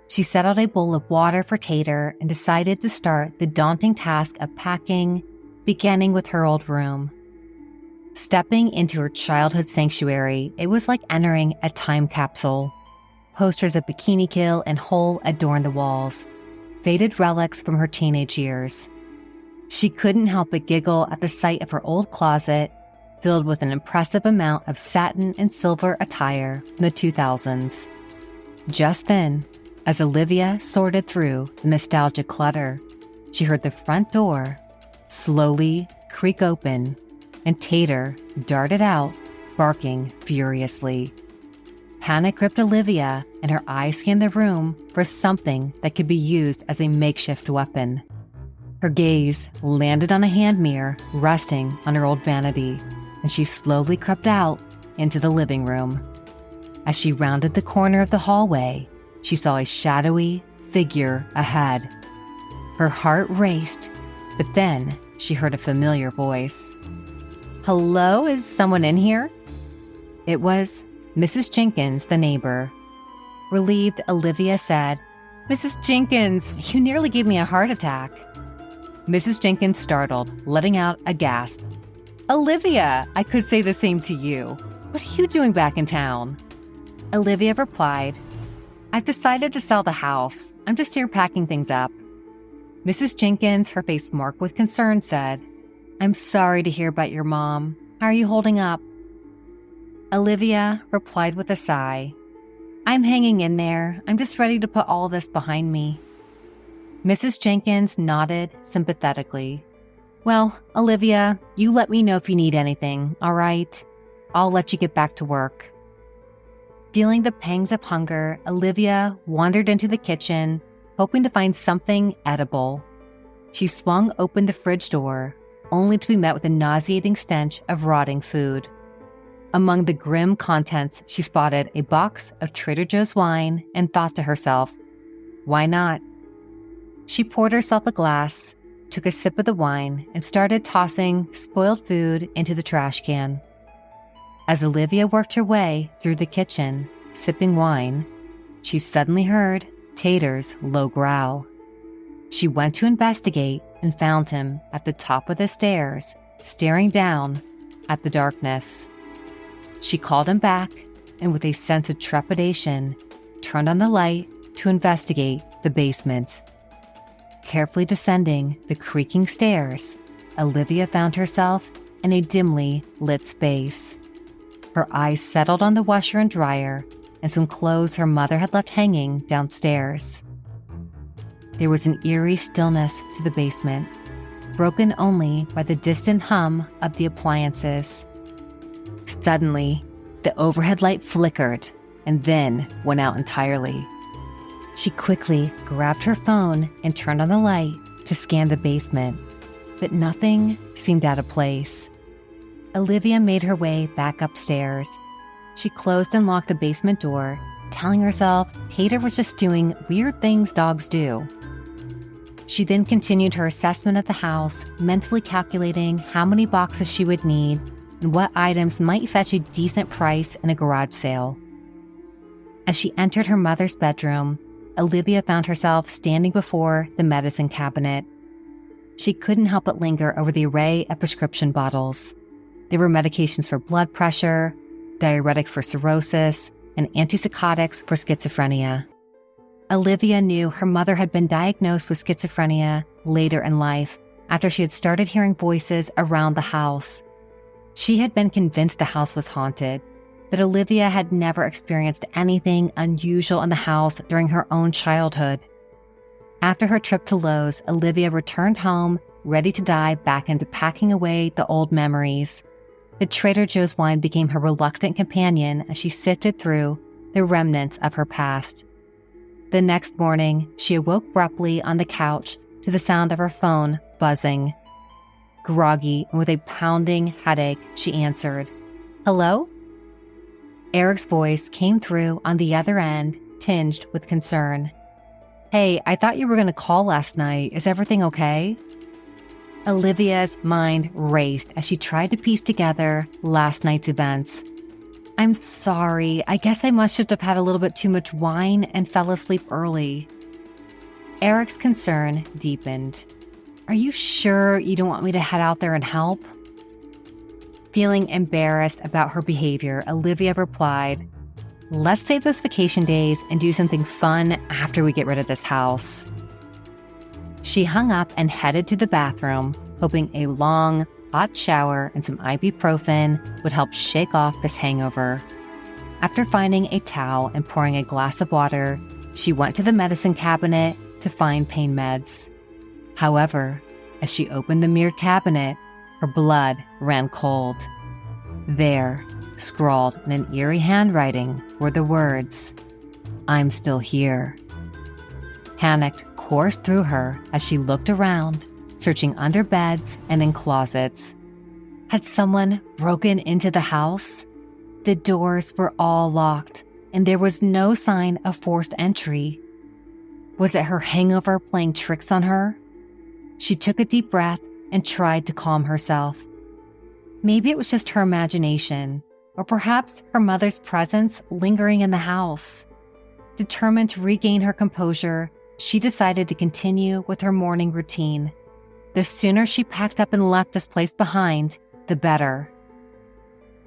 Speaker 6: She set out a bowl of water for Tater and decided to start the daunting task of packing, beginning with her old room. Stepping into her childhood sanctuary, it was like entering a time capsule. Posters of Bikini Kill and Hole adorned the walls, faded relics from her teenage years. She couldn't help but giggle at the sight of her old closet, filled with an impressive amount of satin and silver attire from the 2000s. Just then, as Olivia sorted through the nostalgic clutter, she heard the front door slowly creak open, and Tater darted out, barking furiously. Panic gripped Olivia, and her eyes scanned the room for something that could be used as a makeshift weapon. Her gaze landed on a hand mirror resting on her old vanity, and she slowly crept out into the living room. As she rounded the corner of the hallway, she saw a shadowy figure ahead. Her heart raced, but then she heard a familiar voice. "Hello, is someone in here?" It was Mrs. Jenkins, the neighbor. Relieved, Olivia said, "Mrs. Jenkins, you nearly gave me a heart attack." Mrs. Jenkins startled, letting out a gasp. "Olivia, I could say the same to you. What are you doing back in town?" Olivia replied, "I've decided to sell the house. I'm just here packing things up." Mrs. Jenkins, her face marked with concern, said, "I'm sorry to hear about your mom. How are you holding up?" Olivia replied with a sigh, "I'm hanging in there. I'm just ready to put all this behind me." Mrs. Jenkins nodded sympathetically. "Well, Olivia, you let me know if you need anything, all right? I'll let you get back to work." Feeling the pangs of hunger, Olivia wandered into the kitchen, hoping to find something edible. She swung open the fridge door, only to be met with a nauseating stench of rotting food. Among the grim contents, she spotted a box of Trader Joe's wine and thought to herself, why not? She poured herself a glass, took a sip of the wine, and started tossing spoiled food into the trash can. As Olivia worked her way through the kitchen, sipping wine, she suddenly heard Tater's low growl. She went to investigate and found him at the top of the stairs, staring down at the darkness. She called him back and with a sense of trepidation, turned on the light to investigate the basement. Carefully descending the creaking stairs, Olivia found herself in a dimly lit space. Her eyes settled on the washer and dryer and some clothes her mother had left hanging downstairs. There was an eerie stillness to the basement, broken only by the distant hum of the appliances. Suddenly, the overhead light flickered and then went out entirely. She quickly grabbed her phone and turned on the light to scan the basement, but nothing seemed out of place. Olivia made her way back upstairs. She closed and locked the basement door, telling herself Tater was just doing weird things dogs do. She then continued her assessment of the house, mentally calculating how many boxes she would need and what items might fetch a decent price in a garage sale. As she entered her mother's bedroom, Olivia found herself standing before the medicine cabinet. She couldn't help but linger over the array of prescription bottles. There were medications for blood pressure, diuretics for cirrhosis, and antipsychotics for schizophrenia. Olivia knew her mother had been diagnosed with schizophrenia later in life, after she had started hearing voices around the house. She had been convinced the house was haunted, but Olivia had never experienced anything unusual in the house during her own childhood. After her trip to Lowe's, Olivia returned home, ready to dive back into packing away the old memories. The Trader Joe's wine became her reluctant companion as she sifted through the remnants of her past. The next morning, she awoke abruptly on the couch to the sound of her phone buzzing. Groggy and with a pounding headache, she answered. "Hello?" Eric's voice came through on the other end, tinged with concern. "Hey, I thought you were going to call last night. Is everything okay?" Olivia's mind raced as she tried to piece together last night's events. "I'm sorry. I guess I must just have had a little bit too much wine and fell asleep early." Eric's concern deepened. "Are you sure you don't want me to head out there and help?" Feeling embarrassed about her behavior, Olivia replied, "Let's save those vacation days and do something fun after we get rid of this house." She hung up and headed to the bathroom, hoping a long, hot shower and some ibuprofen would help shake off this hangover. After finding a towel and pouring a glass of water, she went to the medicine cabinet to find pain meds. However, as she opened the mirrored cabinet, her blood ran cold. There, scrawled in an eerie handwriting, were the words, "I'm still here." Panic coursed through her as she looked around, searching under beds and in closets. Had someone broken into the house? The doors were all locked, and there was no sign of forced entry. Was it her hangover playing tricks on her? She took a deep breath and tried to calm herself. Maybe it was just her imagination, or perhaps her mother's presence lingering in the house. Determined to regain her composure, she decided to continue with her morning routine. The sooner she packed up and left this place behind, the better.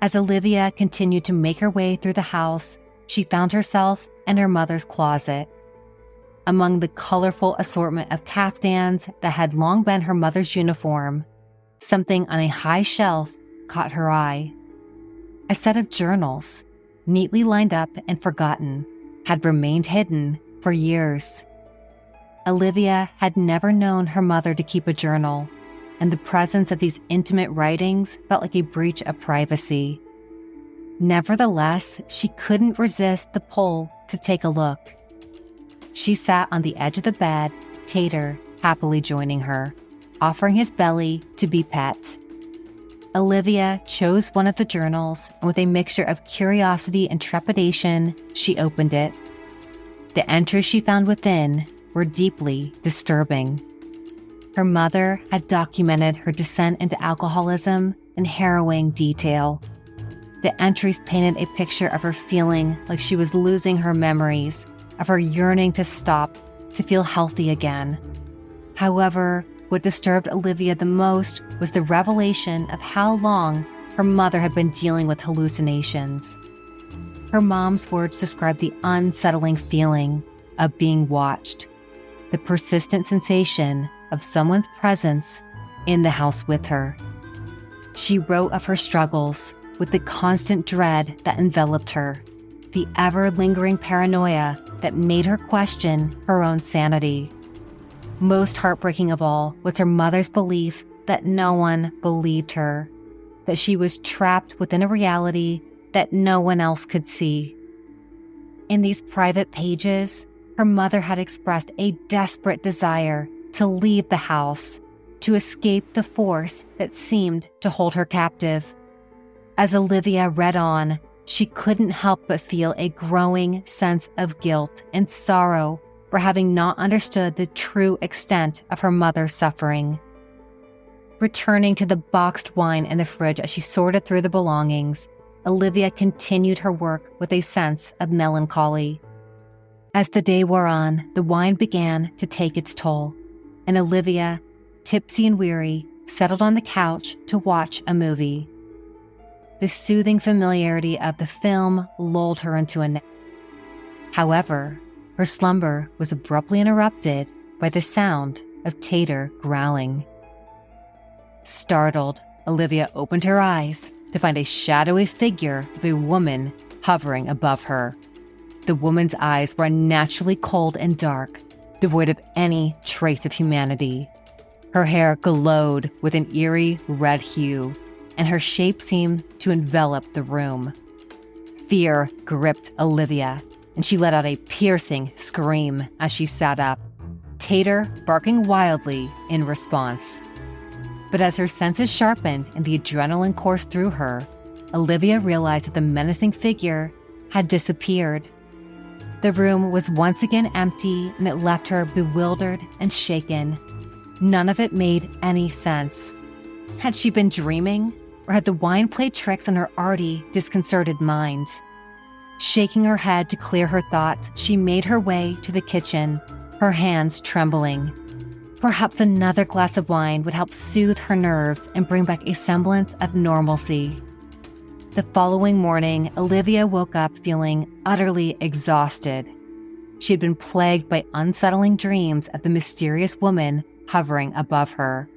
Speaker 6: As Olivia continued to make her way through the house, she found herself in her mother's closet. Among the colorful assortment of caftans that had long been her mother's uniform, something on a high shelf caught her eye. A set of journals, neatly lined up and forgotten, had remained hidden for years. Olivia had never known her mother to keep a journal, and the presence of these intimate writings felt like a breach of privacy. Nevertheless, she couldn't resist the pull to take a look. She sat on the edge of the bed, Tater happily joining her, offering his belly to be pet. Olivia chose one of the journals, and with a mixture of curiosity and trepidation, she opened it. The entries she found within were deeply disturbing. Her mother had documented her descent into alcoholism in harrowing detail. The entries painted a picture of her feeling like she was losing her memories, of her yearning to stop, to feel healthy again. However, what disturbed Olivia the most was the revelation of how long her mother had been dealing with hallucinations. Her mom's words described the unsettling feeling, of being watched, the persistent sensation of someone's presence in the house with her. She wrote of her struggles with the constant dread that enveloped her, the ever-lingering paranoia that made her question her own sanity. Most heartbreaking of all was her mother's belief that no one believed her, that she was trapped within a reality that no one else could see. In these private pages, her mother had expressed a desperate desire to leave the house, to escape the force that seemed to hold her captive. As Olivia read on, she couldn't help but feel a growing sense of guilt and sorrow for having not understood the true extent of her mother's suffering. Returning to the boxed wine in the fridge as she sorted through the belongings, Olivia continued her work with a sense of melancholy. As the day wore on, the wine began to take its toll, and Olivia, tipsy and weary, settled on the couch to watch a movie. The soothing familiarity of the film lulled her into a nap. However, her slumber was abruptly interrupted by the sound of Tater growling. Startled, Olivia opened her eyes to find a shadowy figure of a woman hovering above her. The woman's eyes were unnaturally cold and dark, devoid of any trace of humanity. Her hair glowed with an eerie red hue, and her shape seemed to envelop the room. Fear gripped Olivia, and she let out a piercing scream as she sat up, Tater barking wildly in response. But as her senses sharpened and the adrenaline coursed through her, Olivia realized that the menacing figure had disappeared. The room was once again empty, and it left her bewildered and shaken. None of it made any sense. Had she been dreaming, or had the wine played tricks on her already disconcerted mind? Shaking her head to clear her thoughts, she made her way to the kitchen, her hands trembling. Perhaps another glass of wine would help soothe her nerves and bring back a semblance of normalcy. The following morning, Olivia woke up feeling utterly exhausted. She had been plagued by unsettling dreams of the mysterious woman hovering above her,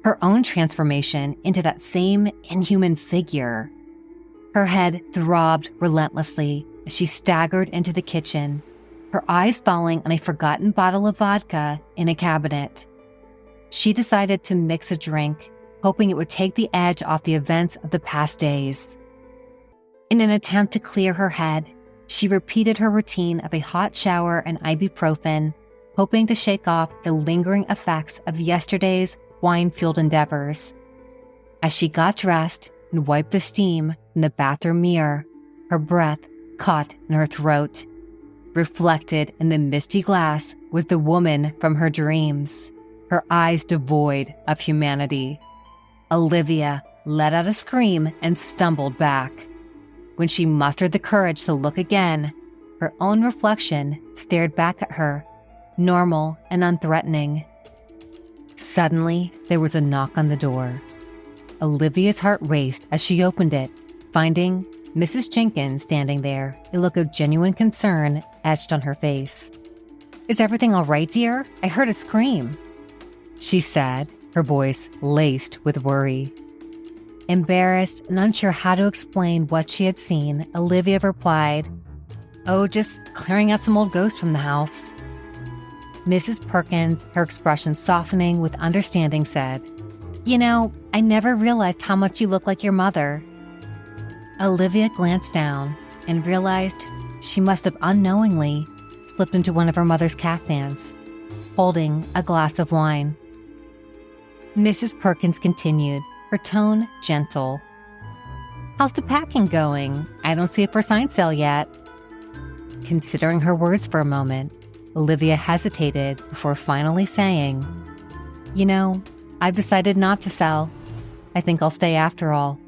Speaker 6: her own transformation into that same inhuman figure. Her head throbbed relentlessly as she staggered into the kitchen, her eyes falling on a forgotten bottle of vodka in a cabinet. She decided to mix a drink, hoping it would take the edge off the events of the past days. In an attempt to clear her head, she repeated her routine of a hot shower and ibuprofen, hoping to shake off the lingering effects of yesterday's wine-fueled endeavors. As she got dressed and wiped the steam in the bathroom mirror, her breath caught in her throat. Reflected in the misty glass was the woman from her dreams, her eyes devoid of humanity. Olivia let out a scream and stumbled back. When she mustered the courage to look again, her own reflection stared back at her, normal and unthreatening. Suddenly, there was a knock on the door. Olivia's heart raced as she opened it, finding Mrs. Jenkins standing there, a look of genuine concern etched on her face. "Is everything all right, dear? I heard a scream," she said, her voice laced with worry. Embarrassed and unsure how to explain what she had seen, Olivia replied, "Oh, just clearing out some old ghosts from the house." Mrs. Perkins, her expression softening with understanding, said, "You know, I never realized how much you look like your mother." Olivia glanced down and realized she must have unknowingly slipped into one of her mother's caftans, holding a glass of wine. Mrs. Perkins continued, her tone gentle. "How's the packing going? I don't see it for sign sale yet." Considering her words for a moment, Olivia hesitated before finally saying, "You know, I've decided not to sell. I think I'll stay after all."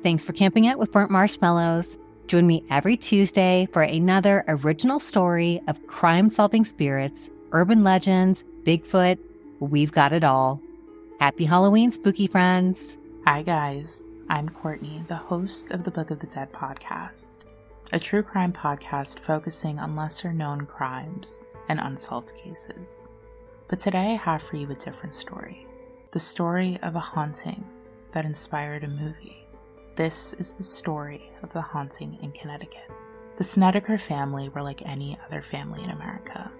Speaker 6: Thanks for camping out with Burnt Marshmallows. Join me every Tuesday for another original story of crime-solving spirits, urban legends, Bigfoot. We've got it all. Happy Halloween, spooky friends.
Speaker 7: Hi guys, I'm Courtney, the host of the Book of the Dead podcast. a true crime podcast focusing on lesser known crimes and unsolved cases. But today I have for you a different story. The story of a haunting that inspired a movie. This is the story of the haunting in Connecticut. The Snedeker family were like any other family in America.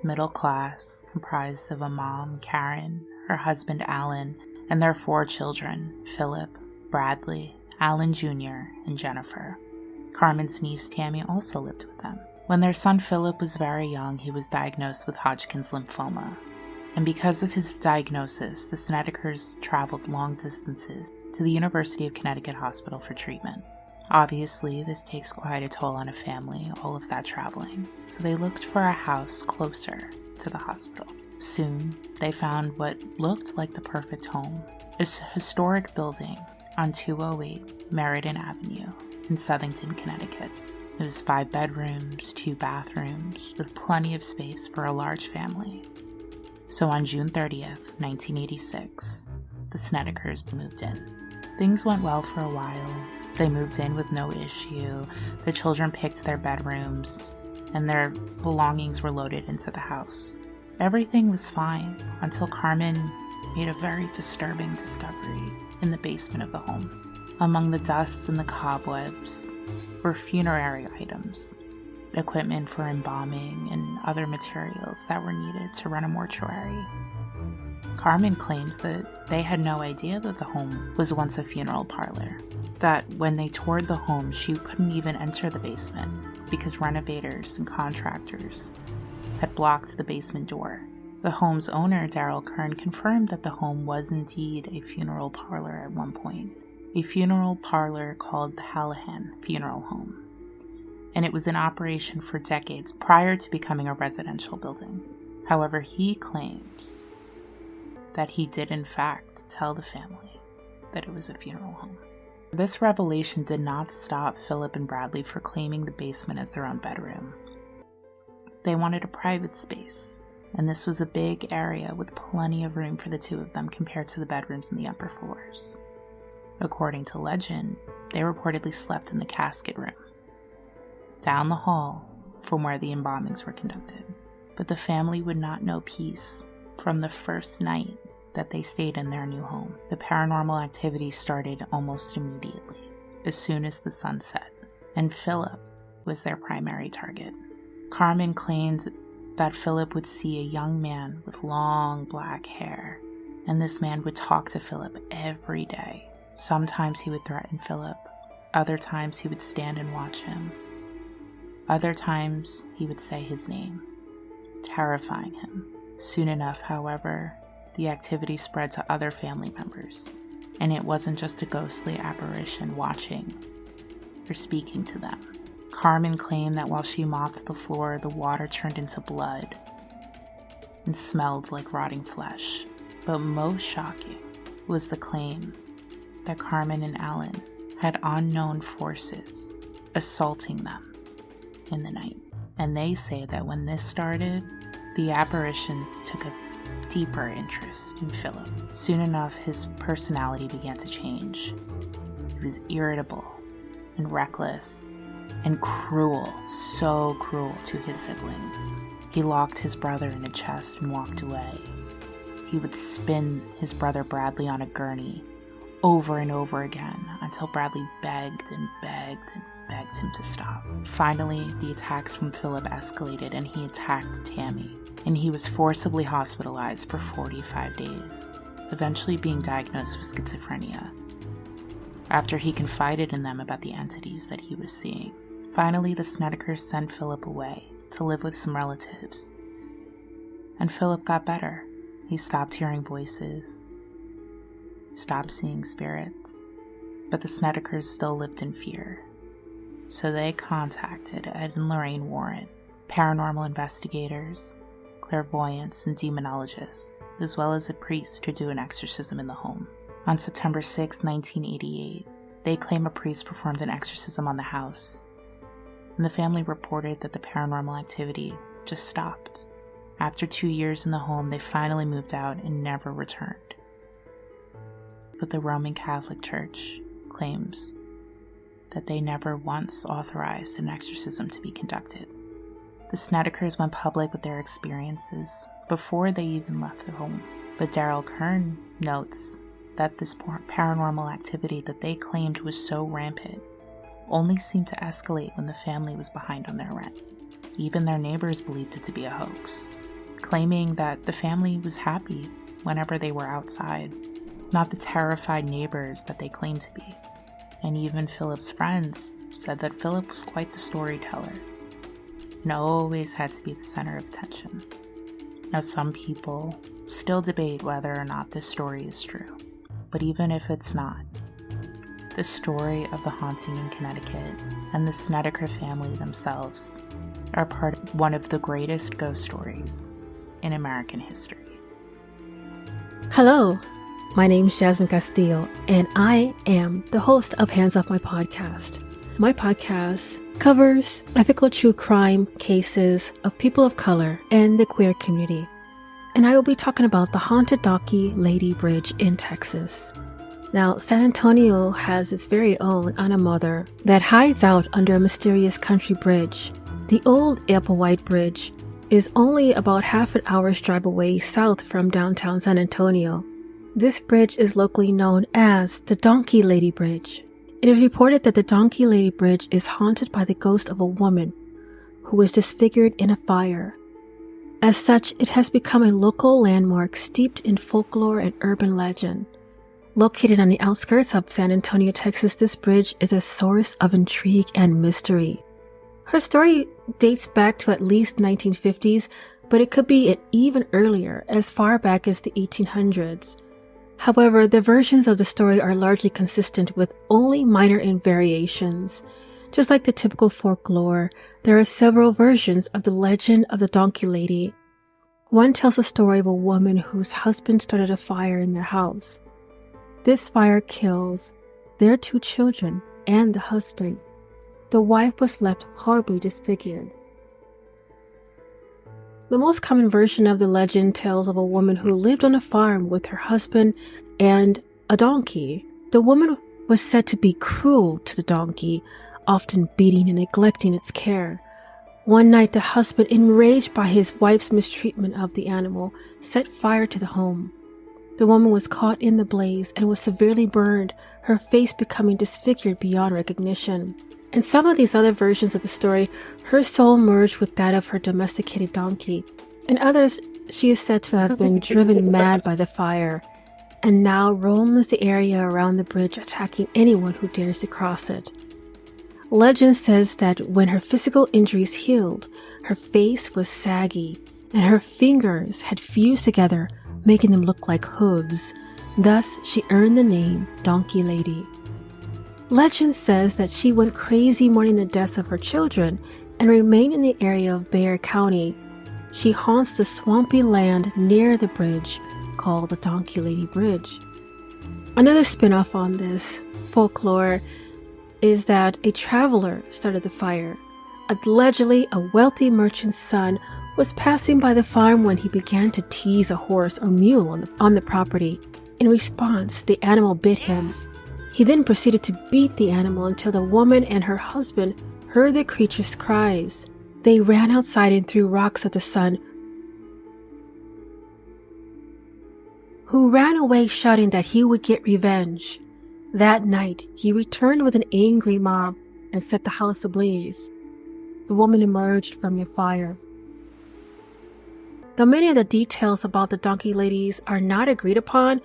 Speaker 7: Middle class, comprised of a mom, Karen, her husband, Alan, and their 4 children, Philip, Bradley, Alan Jr., and Jennifer. Carmen's niece, Tammy, also lived with them. When their son Philip was very young, he was diagnosed with Hodgkin's lymphoma. And because of his diagnosis, the Snedekers traveled long distances to the University of Connecticut Hospital for treatment. Obviously, this takes quite a toll on a family, all of that traveling, so they looked for a house closer to the hospital. Soon, they found what looked like the perfect home, a historic building on 208 Meriden Avenue in Southington, Connecticut. It was 5 bedrooms, 2 bathrooms, with plenty of space for a large family. So on June 30th, 1986, the Snedekers moved in. Things went well for a while. They moved in with no issue. The children picked their bedrooms, and their belongings were loaded into the house. Everything was fine until Carmen made a very disturbing discovery in the basement of the home. Among the dust and the cobwebs were funerary items, equipment for embalming, and other materials that were needed to run a mortuary. Carmen claims that they had no idea that the home was once a funeral parlor, that when they toured the home, she couldn't even enter the basement because renovators and contractors had blocked the basement door. The home's owner, Daryl Kern, confirmed that the home was indeed a funeral parlor at one point, a funeral parlor called the Hallahan Funeral Home, and it was in operation for decades prior to becoming a residential building. However, he claims that he did in fact tell the family that it was a funeral home. This revelation did not stop Philip and Bradley from claiming the basement as their own bedroom. They wanted a private space, and this was a big area with plenty of room for the 2 of them compared to the bedrooms in the upper floors. According to legend, they reportedly slept in the casket room, down the hall from where the embalmings were conducted. But the family would not know peace from the first night that they stayed in their new home. The paranormal activity started almost immediately, as soon as the sun set, and Philip was their primary target. Carmen claimed that Philip would see a young man with long black hair, and this man would talk to Philip every day. Sometimes he would threaten Philip, other times he would stand and watch him. Other times he would say his name, terrifying him. Soon enough, however, the activity spread to other family members, and it wasn't just a ghostly apparition watching or speaking to them. Carmen claimed that while she mopped the floor, the water turned into blood and smelled like rotting flesh. But most shocking was the claim that Carmen and Alan had unknown forces assaulting them in the night. And they say that when this started, the apparitions took a deeper interest in Philip. Soon enough, his personality began to change. He was irritable and reckless and cruel, so cruel to his siblings. He locked his brother in a chest and walked away. He would spin his brother Bradley on a gurney over and over again until Bradley begged and begged and begged him to stop. Finally, the attacks from Philip escalated and he attacked Tammy, and he was forcibly hospitalized for 45 days, eventually being diagnosed with schizophrenia, after he confided in them about the entities that he was seeing. Finally, the Snedekers sent Philip away to live with some relatives, and Philip got better. He stopped hearing voices, stopped seeing spirits, but the Snedekers still lived in fear. So they contacted Ed and Lorraine Warren, paranormal investigators, clairvoyants, and demonologists, as well as a priest to do an exorcism in the home. On September 6, 1988, they claim a priest performed an exorcism on the house, and the family reported that the paranormal activity just stopped. After 2 years in the home, they finally moved out and never returned. But the Roman Catholic Church claims that they never once authorized an exorcism to be conducted. The Snedekers went public with their experiences before they even left their home. But Daryl Kern notes that this paranormal activity that they claimed was so rampant only seemed to escalate when the family was behind on their rent. Even their neighbors believed it to be a hoax, claiming that the family was happy whenever they were outside, not the terrified neighbors that they claimed to be. And even Philip's friends said that Philip was quite the storyteller and always had to be the center of attention. Now, some people still debate whether or not this story is true, but even if it's not, the story of the haunting in Connecticut and the Snedeker family themselves are part of one of the greatest ghost stories in American history.
Speaker 8: Hello, my name's Jasmine Castillo, and I am the host of Hands Up My Podcast. My podcast covers ethical true crime cases of people of color and the queer community. And I will be talking about the haunted Donkey Lady Bridge in Texas. Now, San Antonio has its very own Anna Mother that hides out under a mysterious country bridge. The old Applewhite Bridge is only about half an hour's drive away south from downtown San Antonio. This bridge is locally known as the Donkey Lady Bridge. It is reported that the Donkey Lady Bridge is haunted by the ghost of a woman who was disfigured in a fire. As such, it has become a local landmark steeped in folklore and urban legend. Located on the outskirts of San Antonio, Texas, this bridge is a source of intrigue and mystery. Her story dates back to at least 1950s, but it could be even earlier, as far back as the 1800s. However, the versions of the story are largely consistent with only minor variations. Just like the typical folklore, there are several versions of the legend of the Donkey Lady. One tells the story of a woman whose husband started a fire in their house. This fire kills their 2 children and the husband. The wife was left horribly disfigured. The most common version of the legend tells of a woman who lived on a farm with her husband and a donkey. The woman was said to be cruel to the donkey, often beating and neglecting its care. One night, the husband, enraged by his wife's mistreatment of the animal, set fire to the home. The woman was caught in the blaze and was severely burned, her face becoming disfigured beyond recognition. In some of these other versions of the story, her soul merged with that of her domesticated donkey. In others, she is said to have been driven mad by the fire, and now roams the area around the bridge, attacking anyone who dares to cross it. Legend says that when her physical injuries healed, her face was saggy, and her fingers had fused together, making them look like hooves. Thus, she earned the name Donkey Lady. Legend says that she went crazy mourning the deaths of her children and remained in the area of Bexar County. She haunts the swampy land near the bridge called the Donkey Lady Bridge. Another spin-off on this folklore is that a traveler started the fire. Allegedly, a wealthy merchant's son was passing by the farm when he began to tease a horse or mule on the property. In response, the animal bit him. He then proceeded to beat the animal until the woman and her husband heard the creature's cries. They ran outside and threw rocks at the son, who ran away shouting that he would get revenge. That night, he returned with an angry mob and set the house ablaze. The woman emerged from the fire. Though many of the details about the Donkey Ladies are not agreed upon,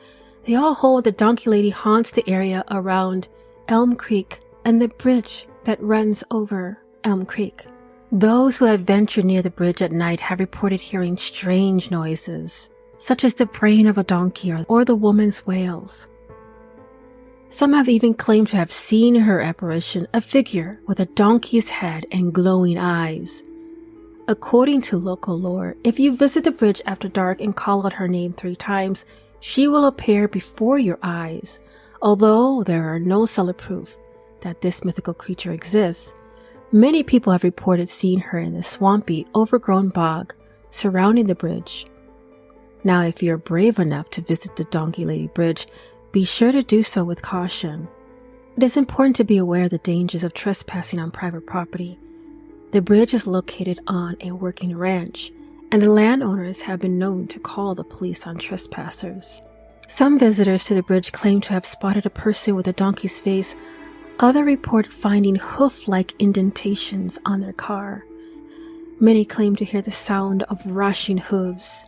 Speaker 8: they all hold the Donkey Lady haunts the area around Elm Creek and the bridge that runs over Elm Creek. Those who have ventured near the bridge at night have reported hearing strange noises, such as the braying of a donkey or the woman's wails. Some have even claimed to have seen her apparition, a figure with a donkey's head and glowing eyes. According to local lore, if you visit the bridge after dark and call out her name 3 times, she will appear before your eyes. Although there are no solid proof that this mythical creature exists, many people have reported seeing her in the swampy, overgrown bog surrounding the bridge. Now, if you're brave enough to visit the Donkey Lady Bridge, be sure to do so with caution. It is important to be aware of the dangers of trespassing on private property. The bridge is located on a working ranch, and the landowners have been known to call the police on trespassers. Some visitors to the bridge claim to have spotted a person with a donkey's face. Others reported finding hoof-like indentations on their car. Many claim to hear the sound of rushing hooves.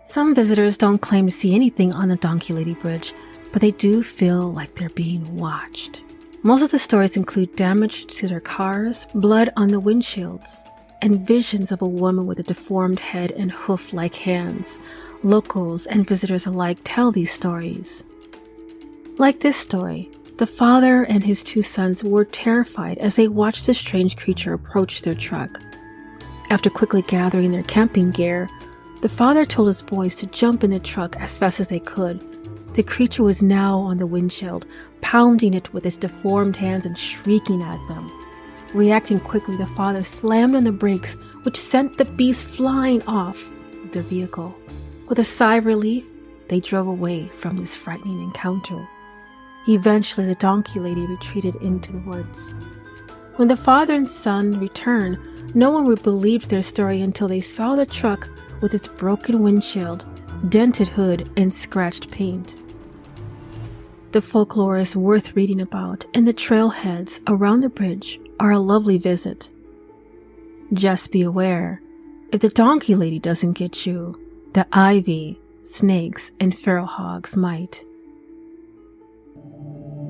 Speaker 8: Some visitors don't claim to see anything on the Donkey Lady Bridge, but they do feel like they're being watched. Most of the stories include damage to their cars, blood on the windshields, and visions of a woman with a deformed head and hoof-like hands. Locals and visitors alike tell these stories. Like this story, the father and his 2 sons were terrified as they watched the strange creature approach their truck. After quickly gathering their camping gear, the father told his boys to jump in the truck as fast as they could. The creature was now on the windshield, pounding it with its deformed hands and shrieking at them. Reacting quickly, the father slammed on the brakes, which sent the beast flying off of their vehicle. With a sigh of relief, they drove away from this frightening encounter. Eventually, the Donkey Lady retreated into the woods. When the father and son returned, no one would believe their story until they saw the truck with its broken windshield, dented hood, and scratched paint. The folklore is worth reading about, and the trailheads around the bridge are a lovely visit. Just be aware, if the Donkey Lady doesn't get you, the ivy, snakes, and feral hogs might.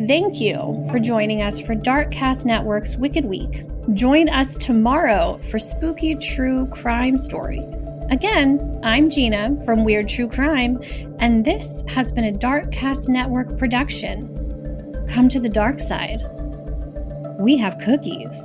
Speaker 1: Thank you for joining us for Darkcast Network's Wicked Week. Join us tomorrow for spooky true crime stories. Again, I'm Gina from Weird True Crime, and this has been a Darkcast Network production. Come to the dark side. We have cookies.